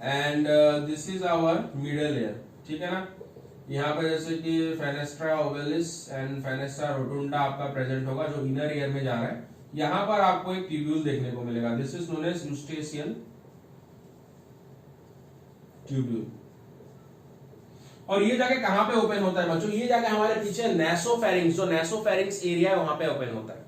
and this is our middle ear, ठीक है ना। यहाँ पे जैसे कि fenestra ovalis and fenestra rotunda आपका प्रेजेंट होगा जो इनर ईयर में जा रहा है। यहाँ पर आपको एक ट्यूब्यूल देखने को मिलेगा, this is known as Eustachian tubule. और ये जाके कहां पे ओपन होता है बच्चों, ये जाके हमारे पीछे नेसोफेरिंक्स, जो नेसोफेरिंक्स एरिया है वहां पे ओपन होता है।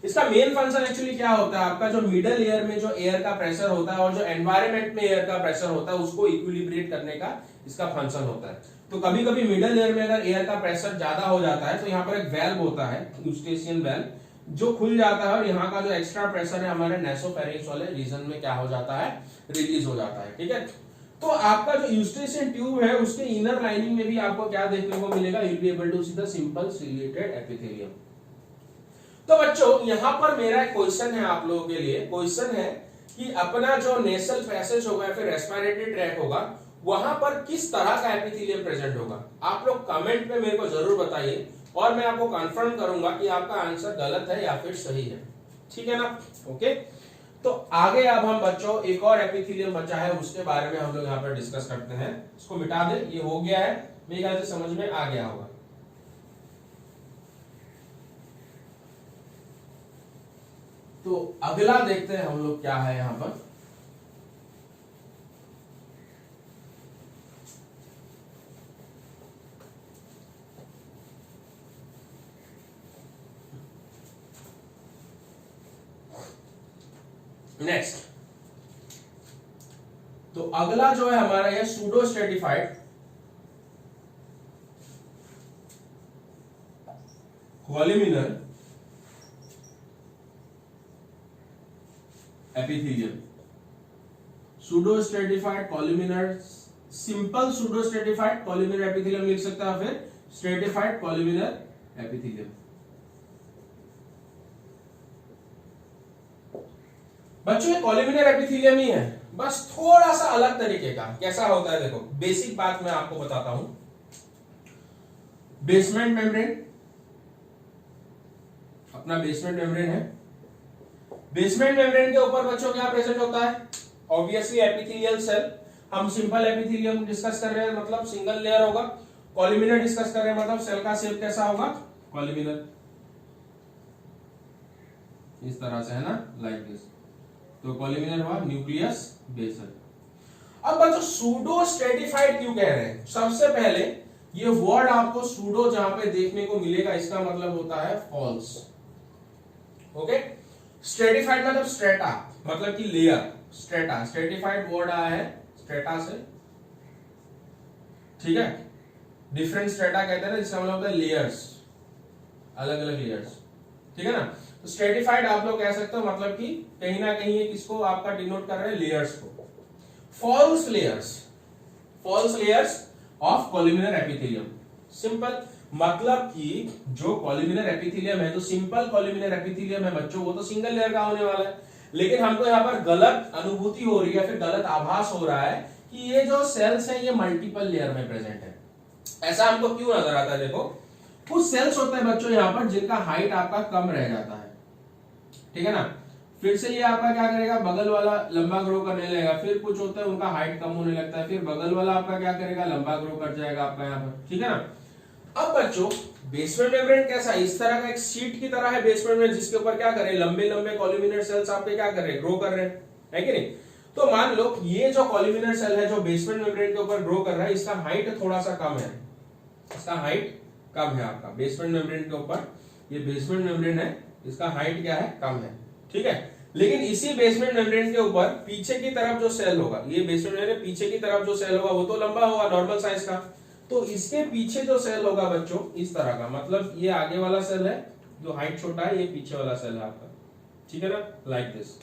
इसका मेन फंक्शन एक्चुअली क्या होता है, आपका जो मिडल एयर में जो एयर का प्रेशर होता है और जो एनवायरनमेंट में एयर का प्रेशर होता है उसको इक्विलिब्रेट करने का इसका फंक्शन होता है। तो कभी कभी मिडल एयर में अगर एयर का प्रेशर ज्यादा हो जाता है तो यहाँ पर एक वेल्व होता है, यूस्टेशियन वेल्व, जो खुल जाता है और यहाँ का जो एक्स्ट्रा प्रेशर है हमारे नेसोफेरिंक्स वाले रीजन में क्या हो जाता है, रिलीज हो जाता है, ठीक है। तो आपका जो यूस्टेशियन ट्यूब है उसके इनर लाइनिंग में भी आपको क्या देखने को मिलेगा, you will be able to see the simple ciliated epithelium. तो बच्चों यहाँ पर मेरा एक क्वेश्चन है आप लोगों के लिए, क्वेश्चन है कि अपना जो नेसल पैसेज होगा फिर रेस्पिरेटरी ट्रैक होगा वहां पर किस तरह का एपिथेलियम प्रेजेंट होगा। आप लोग कमेंट में मेरे को जरूर बताइए और मैं आपको कंफर्म करूंगा कि आपका आंसर गलत है या फिर सही है, ठीक है ना। ओके, तो आगे अब हम बच्चों एक और एपिथेलियम बचा है उसके बारे में हम लोग यहाँ पर डिस्कस करते हैं। इसको मिटा दे, ये हो गया है, मेरे ख्याल से समझ में आ गया होगा। तो अगला देखते हैं हम लोग क्या है यहां पर। नेक्स्ट, तो अगला जो है हमारा ये pseudo stratified columnar epithelium. Pseudo stratified columnar, simple pseudo stratified columnar epithelium लिख सकता है, फिर स्ट्रेटिफाइड कॉलमिनर एपिथेलियम। बच्चों ये कॉलमिनर एपिथेलियम ही है, बस थोड़ा सा अलग तरीके का। कैसा होता है देखो, बेसिक बात मैं आपको बताता हूं। बेसमेंट मेम्ब्रेन, अपना बेसमेंट मेम्ब्रेन है। बेसमेंट मेम्ब्रेन के ऊपर बच्चों क्या प्रेजेंट होता है, ऑब्वियसली एपिथेलियल सेल। हम सिंपल एपिथेलियम डिस्कस कर रहे हैं मतलब सिंगल लेयर होगा। कॉलमिनर डिस्कस कर रहे हैं मतलब सेल का शेप कैसा होगा, कॉलमिनर, इस तरह से है ना, लाइक दिस। तो कॉलमिनर हुआ न्यूक्लियस बेसल। अब बच्चों सूडो स्ट्रेटिफाइड क्यों कह रहे हैं, सबसे पहले ये वर्ड आपको सूडो जहां पे देखने को मिलेगा इसका मतलब होता है फॉल्स। ओके, स्ट्रेटिफाइड मतलब स्ट्रेटा मतलब कि लेयर, स्ट्रेटा, स्ट्रेटिफाइड वर्ड आया है स्ट्रेटा से, ठीक है। डिफरेंट स्ट्रेटा कहते हैं ना, जिसका मतलब होता है लेयर्स, अलग अलग लेयर्स, ठीक है ना। तो स्ट्रेटिफाइड आप लोग कह सकते हो मतलब कि कहीं ना कहीं ये किसको आपका डिनोट कर रहे हैं, लेयर्स को। False layers, false layers of columnar epithelium. Simple मतलब कि जो कॉलमिनर एपिथेलियम है, जो सिंपल कॉलमिनर एपिथेलियम है बच्चों, वो तो सिंगल लेयर का होने वाला है। लेकिन हमको यहाँ पर गलत अनुभूति हो रही है, फिर गलत आभास हो रहा है कि ये जो सेल्स हैं ये मल्टीपल लेयर में प्रेजेंट है। ऐसा हमको क्यों नजर आता है, देखो कुछ सेल्स होते हैं बच्चों यहाँ पर जिनका हाइट आपका कम रह जाता है, ठीक है ना। फिर से ये आपका क्या करेगा, बगल वाला लंबा ग्रो करने लगेगा। फिर कुछ होता है उनका हाइट कम होने लगता है, फिर बगल वाला आपका क्या करेगा, लंबा ग्रो कर जाएगा आपका यहाँ पर, ठीक है ना। अब बच्चों बेसमेंट मेम्ब्रेन कैसा, इस तरह का एक शीट की तरह है बेसमेंट में, जिसके ऊपर क्या करे, लंबे लंबे कॉलमिनर सेल्स आपके क्या कर रहे हैं, ग्रो कर रहे हैं, है कि नहीं। तो मान लो ये जो कॉलमिनर सेल है जो बेसमेंट मेम्ब्रेन के ऊपर ग्रो कर रहा है, इसका हाइट थोड़ा सा कम है, इसका हाइट कम है आपका बेसमेंट मेम्ब्रेन के ऊपर। ये बेसमेंट मेम्ब्रेन है, इसका हाइट क्या है, कम है, ठीक है। लेकिन इसी बेसमेंट मेम्ब्रेन के ऊपर पीछे की तरफ जो सेल होगा, ये बेसमेंट मेम्ब्रेन पीछे की तरफ जो सेल होगा वो तो लंबा होगा नॉर्मल साइज का, तो इसके पीछे जो सेल होगा बच्चों इस तरह का, मतलब ये आगे वाला सेल है जो हाइट छोटा है, ये पीछे वाला सेल है आपका, ठीक है ना, लाइक दिस,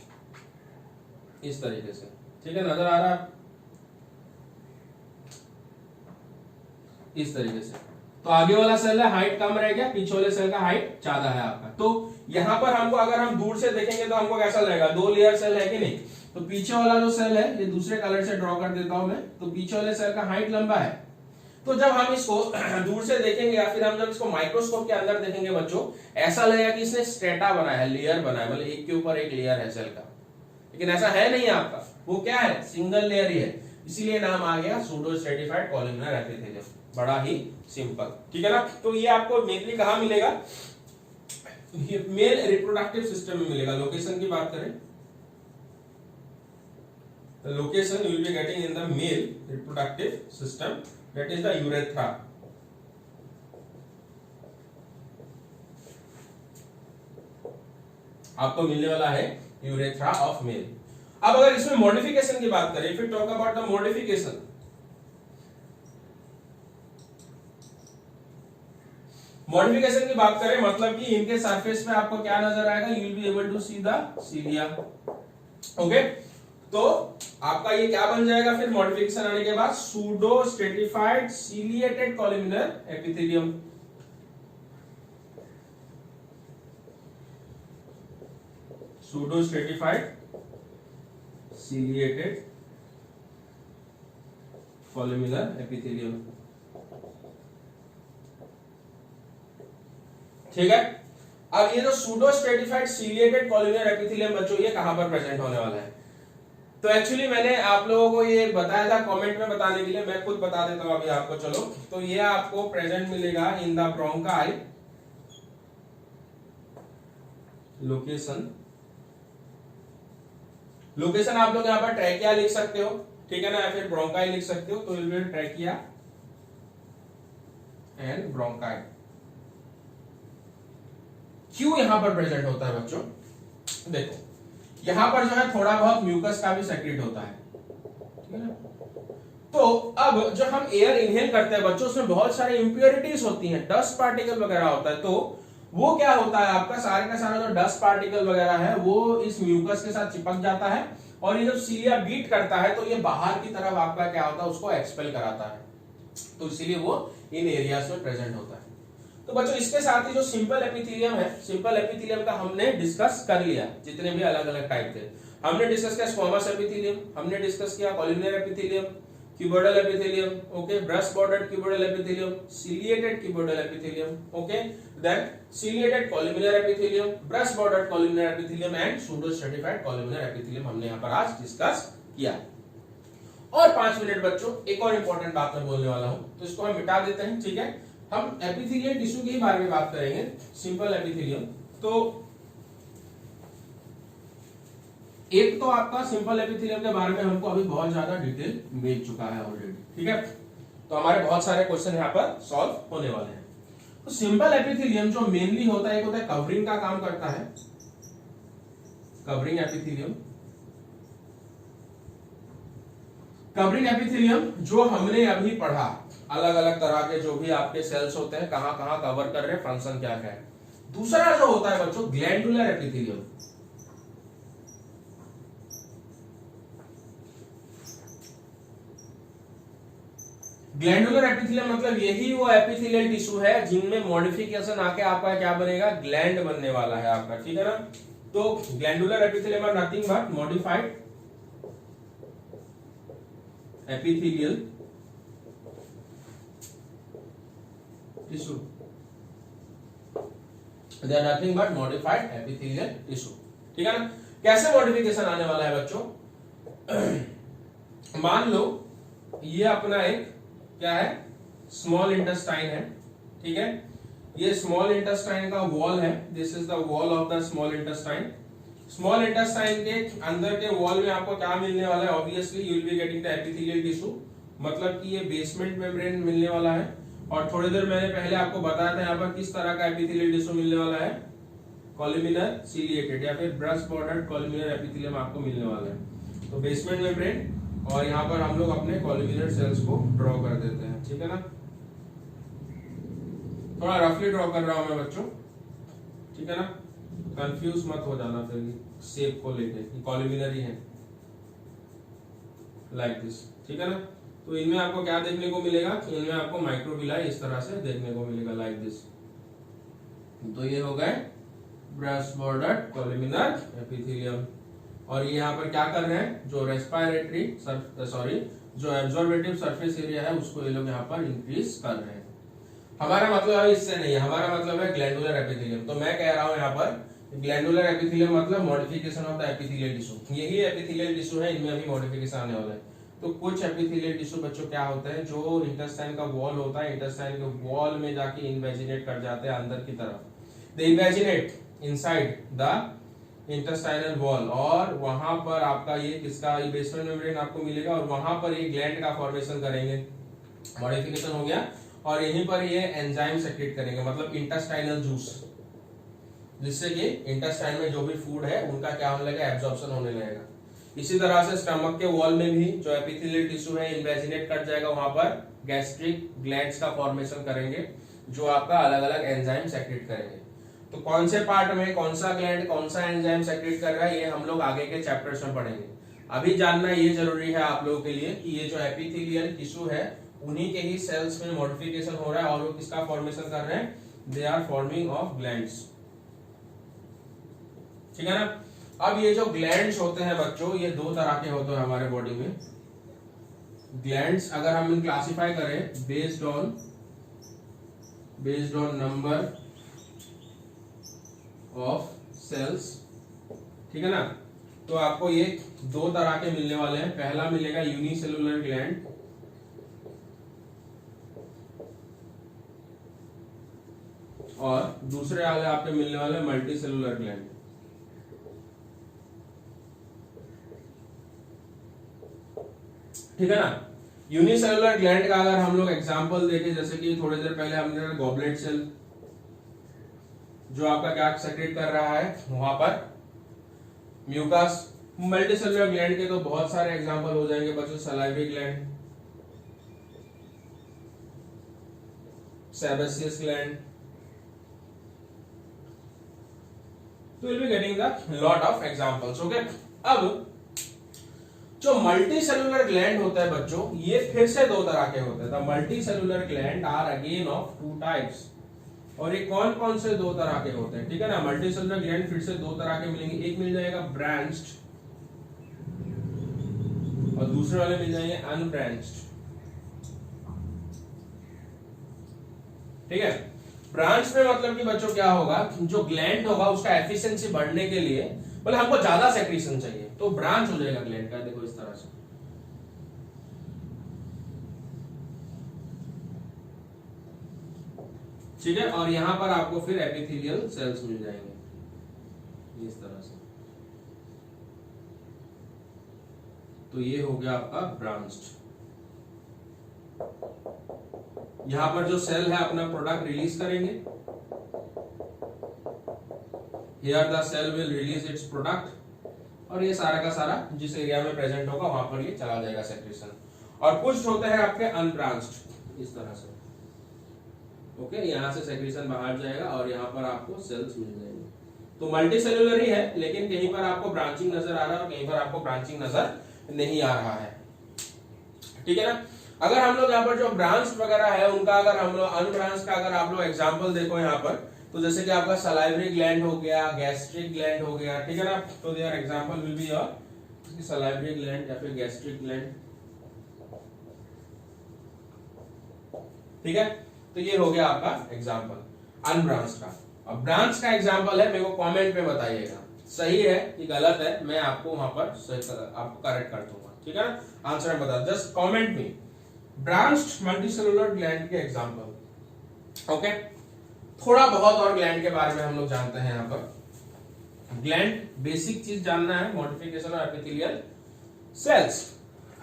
इस तरीके से, ठीक है, नजर आ रहा है इस तरीके से। तो आगे वाला सेल है हाइट कम रह गया, पीछे वाले सेल का हाइट ज्यादा है आपका। तो यहां पर हमको अगर हम दूर से देखेंगे तो हमको कैसा लगेगा, दो लेयर सेल है कि नहीं। तो पीछे वाला जो सेल है ये दूसरे कलर से ड्रॉ कर देता हूं मैं, तो पीछे वाले सेल का हाइट लंबा है, तो जब हम इसको दूर से देखेंगे या फिर हम जब इसको माइक्रोस्कोप के अंदर देखेंगे बच्चों, ऐसा लगेगा कि इसने स्ट्रेटा बनाया है, लेयर बनाया है, मतलब एक के ऊपर एक लेयर है सेल का, लेकिन ऐसा है नहीं आपका, वो क्या है, सिंगल लेयर ही है, इसीलिए नाम आ गया सूडो स्ट्रेटिफाइड कॉलमनार एपिथेलियम। बड़ा ही सिंपल, ठीक है ना। तो ये आपको मेनली कहां मिलेगा, मेल रिप्रोडक्टिव सिस्टम में मिलेगा। लोकेशन की बात करें, location you will be getting in the male reproductive system, that is the urethra. आपको मिलने वाला है यूरेथ्रा ऑफ मेल। अब अगर इसमें मॉडिफिकेशन की बात करें, फिर talk about the modification, modification की बात करें मतलब कि इनके सरफेस पे आपको क्या नजर आएगा, you will be able to see the cilia. Okay, तो आपका ये क्या बन जाएगा फिर मॉडिफिकेशन आने के बाद, pseudo stratified ciliated columnar epithelium. Pseudo stratified ciliated columnar epithelium, ठीक है। अब ये जो pseudo stratified ciliated columnar epithelium बच्चों, ये कहां पर प्रेजेंट होने वाला है, तो एक्चुअली मैंने आप लोगों को ये बताया था कमेंट में बताने के लिए, मैं खुद बता देता हूं अभी आपको। चलो, तो ये आपको प्रेजेंट मिलेगा in the bronchi, location, location आप लोग यहां पर ट्रैकिया लिख सकते हो, ठीक है ना, या फिर ब्रोंकाई लिख सकते हो, तो will be trachea and bronchi. क्यों यहां पर प्रेजेंट होता है बच्चों, देखो यहां पर जो है थोड़ा बहुत म्यूकस का भी सेक्रेट होता है, ठीक है ना। तो अब जो हम एयर इनहेल करते हैं बच्चों, उसमें बहुत सारी इंप्योरिटीज होती हैं, डस्ट पार्टिकल वगैरह होता है, तो वो क्या होता है आपका सारे का सारा जो डस्ट पार्टिकल वगैरह है वो इस म्यूकस के साथ चिपक जाता है, और ये जब सीलिया बीट करता है तो ये बाहर की तरफ आपका क्या होता है, उसको एक्सपेल कराता है, तो इसीलिए वो इन एरियाज में प्रेजेंट होता है। तो बच्चों इसके साथ ही जो सिंपल एपिथेलियम है, सिंपल एपिथेलियम का हमने डिस्कस कर लिया, जितने भी अलग अलग टाइप थे हमने डिस्कस किया। स्क्वामस एपिथेलियम हमने डिस्कस किया, columnar epithelium, cuboidal epithelium, okay, brush bordered cuboidal epithelium, ciliated cuboidal epithelium, okay, then ciliated columnar epithelium, brush bordered columnar epithelium and pseudo stratified columnar epithelium हमने यहां पर आज discuss किया। और 5 minute बच्चों एक और इंपॉर्टेंट बात मैं बोलने वाला हूं, तो इसको हम मिटा देते हैं, ठीक है। हम एपिथेलियल टिश्यू के बारे में बात करेंगे, सिंपल एपिथेलियम। तो एक तो आपका सिंपल एपिथेलियम के बारे में हमको अभी बहुत ज्यादा डिटेल मिल चुका है ऑलरेडी, ठीक है, तो हमारे बहुत सारे क्वेश्चन यहाँ पर सॉल्व होने वाले हैं। तो सिंपल एपिथेलियम जो मेनली होता है, एक होता है कवरिंग का काम करता है, कवरिंग एपिथेलियम। कवरिंग एपिथेलियम जो हमने अभी पढ़ा, अलग अलग तरह के जो भी आपके सेल्स होते हैं कहां कहां कवर कर रहे हैं, फंक्शन क्या क्या है। दूसरा जो होता है बच्चों ग्लैंडुलर एपिथेलियम। ग्लैंडुलर एपिथेलियम मतलब यही वो एपिथेलियल टिश्यू है जिनमें मॉडिफिकेशन आके आपका क्या बनेगा, ग्लैंड बनने वाला है आपका, ठीक है ना। तो glandular epithelium are nothing but modified epithelial tissue, they are nothing but modified epithelial tissue, ठीक है ना। कैसे मॉडिफिकेशन आने वाला है बच्चों, मान लो ये अपना एक क्या है, स्मॉल इंटेस्टाइन है, ठीक है, ये स्मॉल इंटेस्टाइन का वॉल है, this is the wall of the small intestine. Small intestine के अंदर के वॉल में आपको क्या मिलने वाला है, obviously you will be getting the epithelial tissue, मतलब कि ये बेसमेंट मेम्ब्रेन मिलने वाला है। और थोड़ी देर मैंने पहले आपको बताया था यहाँ पर किस तरह का एपिथेलियल टिश्यू मिलने वाला है, कॉलमनार सीलिएटेड या फिर ब्रश बॉर्डर्ड कॉलमनार एपिथेलियम आपको मिलने वाला है। तो बेसमेंट मेम्ब्रेन और यहाँ पर हम लोग अपने कॉलमनार सेल्स को ड्रॉ कर देते हैं, ठीक है ना। थोड़ा रफली ड्रॉ कर रहा हूं मैं बच्चों, ठीक है ना, कंफ्यूज मत हो जाना फिर शेप को लेके, कॉलमनार ही है, लाइक दिस, ठीक है ना। तो इनमें आपको क्या देखने को मिलेगा, इनमें आपको माइक्रोविलाई इस तरह से देखने को मिलेगा, लाइक दिस। तो ये हो गए ब्रश बॉर्डर्ड कॉलमनार एपिथेलियम। और ये यहाँ पर क्या कर रहे हैं, जो रेस्पिरेटरी जो एब्जॉर्बेटिव सरफेस एरिया है उसको ये लोग यहाँ पर इंक्रीज कर रहे हैं। हमारा मतलब है इससे नहीं है, हमारा मतलब है ग्लैंडुलर एपिथेलियम। तो मैं कह रहा हूँ यहाँ पर ग्लैंडुलर एपिथेलियम मतलब modification of the epithelial tissue. यही एपिथेलियल टिश्यू है, इनमें अभी मॉडिफिकेशन आने वाला है। तो कुछ एपिथेलियल टिश्यू बच्चों क्या होते हैं, जो इंटेस्टाइन का वॉल होता है, इंटेस्टाइन के वॉल में जाके इन्वेजिनेट कर जाते हैं अंदर की तरफ। They invaginate inside the intestinal wall, और वहां पर आपका ये किसका बेसमेंट मेम्ब्रेन आपको मिलेगा, और वहां पर ये ग्लैंड का फॉर्मेशन करेंगे। मॉडिफिकेशन हो गया, और यहीं पर ये एंजाइम सेक्रेट करेंगे, मतलब इंटेस्टाइनल जूस, जिससे कि इंटेस्टाइन में जो भी फूड है उनका क्या होने लगेगा, एब्जॉर्प्शन होने लगेगा। इसी तरह से स्टमक के वॉल में भी जो एपिथेलियल टिश्यू है इन्वेजिनेट कर जाएगा, वहां पर गैस्ट्रिक ग्लैंड्स का फॉर्मेशन करेंगे, जो आपका अलग अलग एंजाइम सेक्रेट करेंगे। तो कौन से पार्ट में कौन सा ग्लैंड कौन सा एंजाइम सेक्रेट कर रहा है, ये हम लोग आगे के चैप्टर्स में पढ़ेंगे। अभी जानना ये जरूरी है आप लोगों के लिए कि ये जो एपिथेलियल टिश्यू है उन्हीं के ही सेल्स में मॉडिफिकेशन हो रहा है, और वो किसका फॉर्मेशन कर रहे हैं, they are forming of glands. ठीक है ना। अब ये जो ग्लैंड्स होते हैं बच्चों, ये दो तरह के होते हैं हमारे बॉडी में। ग्लैंड्स अगर हम इन क्लासिफाई करें based on number of cells, ठीक है ना, तो आपको ये दो तरह के मिलने वाले हैं। पहला मिलेगा यूनिसेलुलर ग्लैंड, और दूसरे वाले आपके मिलने वाले मल्टी सेलुलर ग्लैंड। ठीक है ना। यूनिसेलुलर ग्लैंड का अगर हम लोग एग्जांपल देखें, जैसे कि थोड़ी देर पहले हमने गॉबलेट सेल, जो आपका क्या सेक्रेट कर रहा है वहां पर म्यूकस। मल्टी सेलुलर ग्लैंड के तो बहुत सारे एग्जांपल हो जाएंगे बच्चों, सलाइवरी ग्लैंड, सेबेसियस ग्लैंड, तो we'll be getting the lot of examples, okay? अब जो मल्टी सेलुलर ग्लैंड होता है बच्चों, ये फिर से दो तरह के होते हैं। The multicellular gland are again of two types, और ये कौन कौन से दो तरह के होते हैं, ठीक है ना। मल्टी सेलुलर ग्लैंड फिर से दो तरह के मिलेंगे, एक मिल जाएगा ब्रांच्ड और दूसरे वाले मिल जाएंगे अनब्रांच्ड। ठीक है। ब्रांच में मतलब कि बच्चों क्या होगा, जो ग्लैंड होगा उसका एफिशिएंसी बढ़ने के लिए, बोले हमको ज्यादा सेक्रीशन चाहिए, तो ब्रांच हो जाएगा ग्लैंड का, देखो इस तरह से। ठीक है। और यहां पर आपको फिर एपिथेलियल सेल्स मिल जाएंगे इस तरह से। तो ये हो गया आपका ब्रांच्ड। यहां पर जो सेल है अपना प्रोडक्ट रिलीज करेंगे, here the cell will release its product, और ये सारा का सारा जिस एरिया में प्रेजेंट होगा वहां पर ये चला जाएगा सेक्रेशन। और कुछ होते हैं आपके अनब्रांच्ड इस तरह से, ओके। यहां से सेक्रेशन बाहर जाएगा और यहां पर आपको सेल्स मिल जाएंगे। तो मल्टी सेलुलर ही है, लेकिन कहीं पर आपको ब्रांचिंग नजर आ रहा है और कहीं पर आपको ब्रांचिंग नजर नहीं आ रहा है। ठीक है ना। अगर हम लोग यहाँ पर जो ब्रांच वगैरह है उनका अगर हम लोग अनब्रांच का अगर आप लोग एग्जांपल देखो यहाँ पर, तो जैसे कि आपका सलाइवरी ग्लैंड हो गया, गैस्ट्रिक ग्लैंड हो गया, ठीक है ना। तो there example will be your salivary gland या फिर गैस्ट्रिक ग्लैंड। ठीक है। तो ये हो गया आपका एग्जांपल अनब्रांच का। अब ब्रांच का एग्जांपल है, मेरे को कमेंट में बताइएगा सही है कि गलत है, मैं आपको वहां पर सही आपको करेक्ट कर दूंगा। ठीक है ना। आंसर बता, जस्ट कमेंट में ब्रांच्ड मल्टीसेलुलर ग्लैंड के एग्जांपल। ओके। थोड़ा बहुत और ग्लैंड के बारे में हम लोग जानते हैं। यहाँ पर ग्लैंड बेसिक चीज जानना है, मॉडिफिकेशन ऑफ एपिथेलियल सेल्स।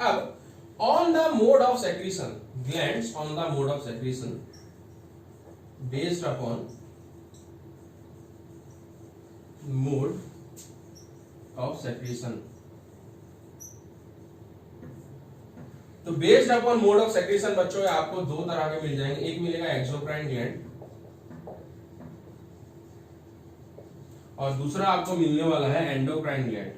अब on the mode of secretion, glands on the mode of secretion based upon mode of secretion. तो based upon mode of secretion बच्चों आपको दो तरह के मिल जाएंगे, एक मिलेगा एक्सोक्राइन ग्लैंड और दूसरा आपको मिलने वाला है एंडोक्राइन ग्लैंड।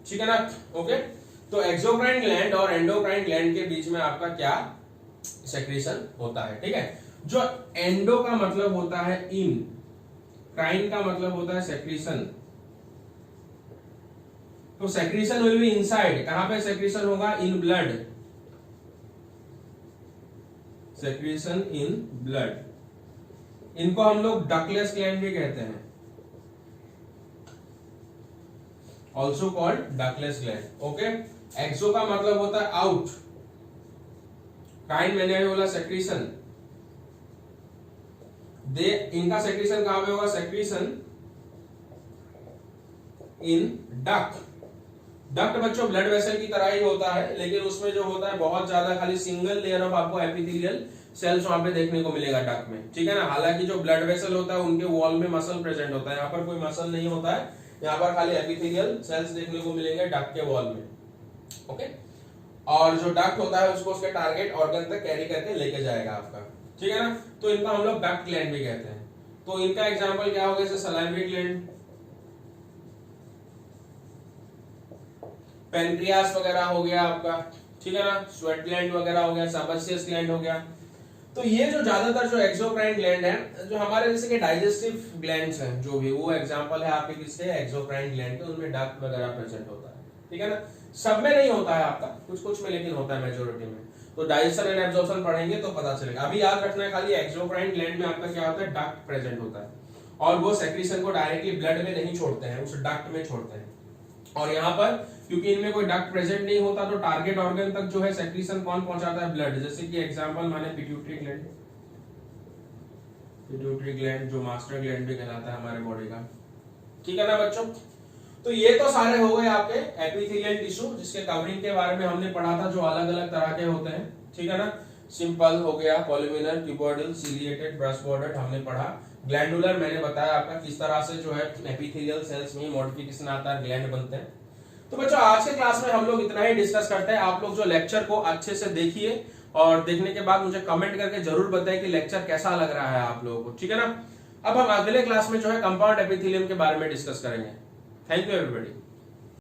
ठीक है ना। ओके। तो एक्सोक्राइन ग्लैंड और एंडोक्राइन ग्लैंड के बीच में आपका क्या सेक्रीशन होता है। ठीक है। जो एंडो का मतलब होता है इन, क्राइन का मतलब होता है सेक्रीशन, तो सेक्रीशन विल बी इनसाइड, कहां पे सेक्रीशन होगा? In blood, secretion in blood. इनको हम लोग डकलेस ग्लैंड भी कहते हैं, also called ductless gland. Okay, exo का मतलब होता है आउट, काइंड मैंने बोला सेक्रीशन, दे इनका सेक्रीशन कहां पे होगा? सेक्रीशन इन डक्ट। डक्ट बच्चों ब्लड वेसल की तरह ही होता है, लेकिन उसमें जो होता है बहुत ज्यादा खाली सिंगल लेयर ऑफ आपको एपिथेलियल सेल्स वहां पे देखने को मिलेगा डक्ट में, ठीक है ना। हालांकि जो ब्लड वेसल होता है उनके वॉल में मसल प्रेजेंट होता है, यहाँ पर कोई मसल नहीं होता है, यहाँ पर खाली एपिथेलियल सेल्स देखने को मिलेंगे डक्ट के वॉल में। ओके, और जो डक्ट होता है उसको उसके टारगेट ऑर्गन तक कैरी करके लेके जाएगा आपका, ठीक है ना। तो इनका हम लोग डक्ट ग्लैंड भी कहते हैं। तो इनका एग्जांपल क्या होगा? जैसे सलाइवरी ग्लैंड, पेनक्रियास वगैरह हो गया आपका, ठीक है ना, स्वेट ग्लैंड वगैरह हो गया, सेबेसियस ग्लैंड हो गया। तो ये जो ज्यादातर जो एक्सोक्राइन ग्लैंड है, जो हमारे जैसे कि डाइजेस्टिव ग्लैंड्स हैं जो भी, वो एग्जांपल है आपके किसके? एक्सोक्राइन ग्लैंड के, उनमें डक्ट वगैरह प्रेजेंट होता है, ठीक है ना। सब में नहीं होता है आपका, कुछ कुछ में लेकिन होता है मेजोरिटी में। तो डाइजेशन एंड एब्जॉर्प्शन पढ़ेंगे तो पता चलेगा। अभी याद रखना है खाली एक्सोक्राइन ग्लैंड में आपका क्या होता है? डक्ट प्रेजेंट होता है, और वो सेक्रीशन को डायरेक्टली ब्लड में नहीं छोड़ते हैं, उस डक्ट में छोड़ते हैं। और यहाँ पर क्योंकि इनमें कोई डक्ट प्रेजेंट नहीं होता, तो टारगेट ऑर्गन तक जो है सेक्रीशन कौन पहुंचाता है? ब्लड। जैसे कि एग्जांपल माने पिट्यूटरी ग्लैंड, पिट्यूटरी ग्लैंड जो मास्टर ग्लैंड भी कहलाता है हमारे बॉडी का, ठीक है ना बच्चों। तो ये तो सारे हो गए आपके एपिथेलियल टिश्यू, जिसके कवरिंग के बारे में हमने पढ़ा था, जो अलग अलग तरह के होते हैं, ठीक है ना। सिंपल हो गया, कोलुमिनर, क्यूबॉइडल, सिलिएटेड, ब्रश बॉर्डर हमने पढ़ा। ग्लैंडुलर मैंने बताया आपका किस तरह से जो है एपिथेलियल सेल्स में मॉडिफिकेशन आता है, ग्लैंड बनते हैं। तो बच्चों आज के क्लास में हम लोग इतना ही डिस्कस करते हैं। आप लोग जो लेक्चर को अच्छे से देखिए, और देखने के बाद मुझे कमेंट करके जरूर बताएं कि लेक्चर कैसा लग रहा है आप लोगों को, ठीक है ना। अब हम अगले क्लास में जो है कंपाउंड एपिथेलियम के बारे में डिस्कस करेंगे। Thank you everybody.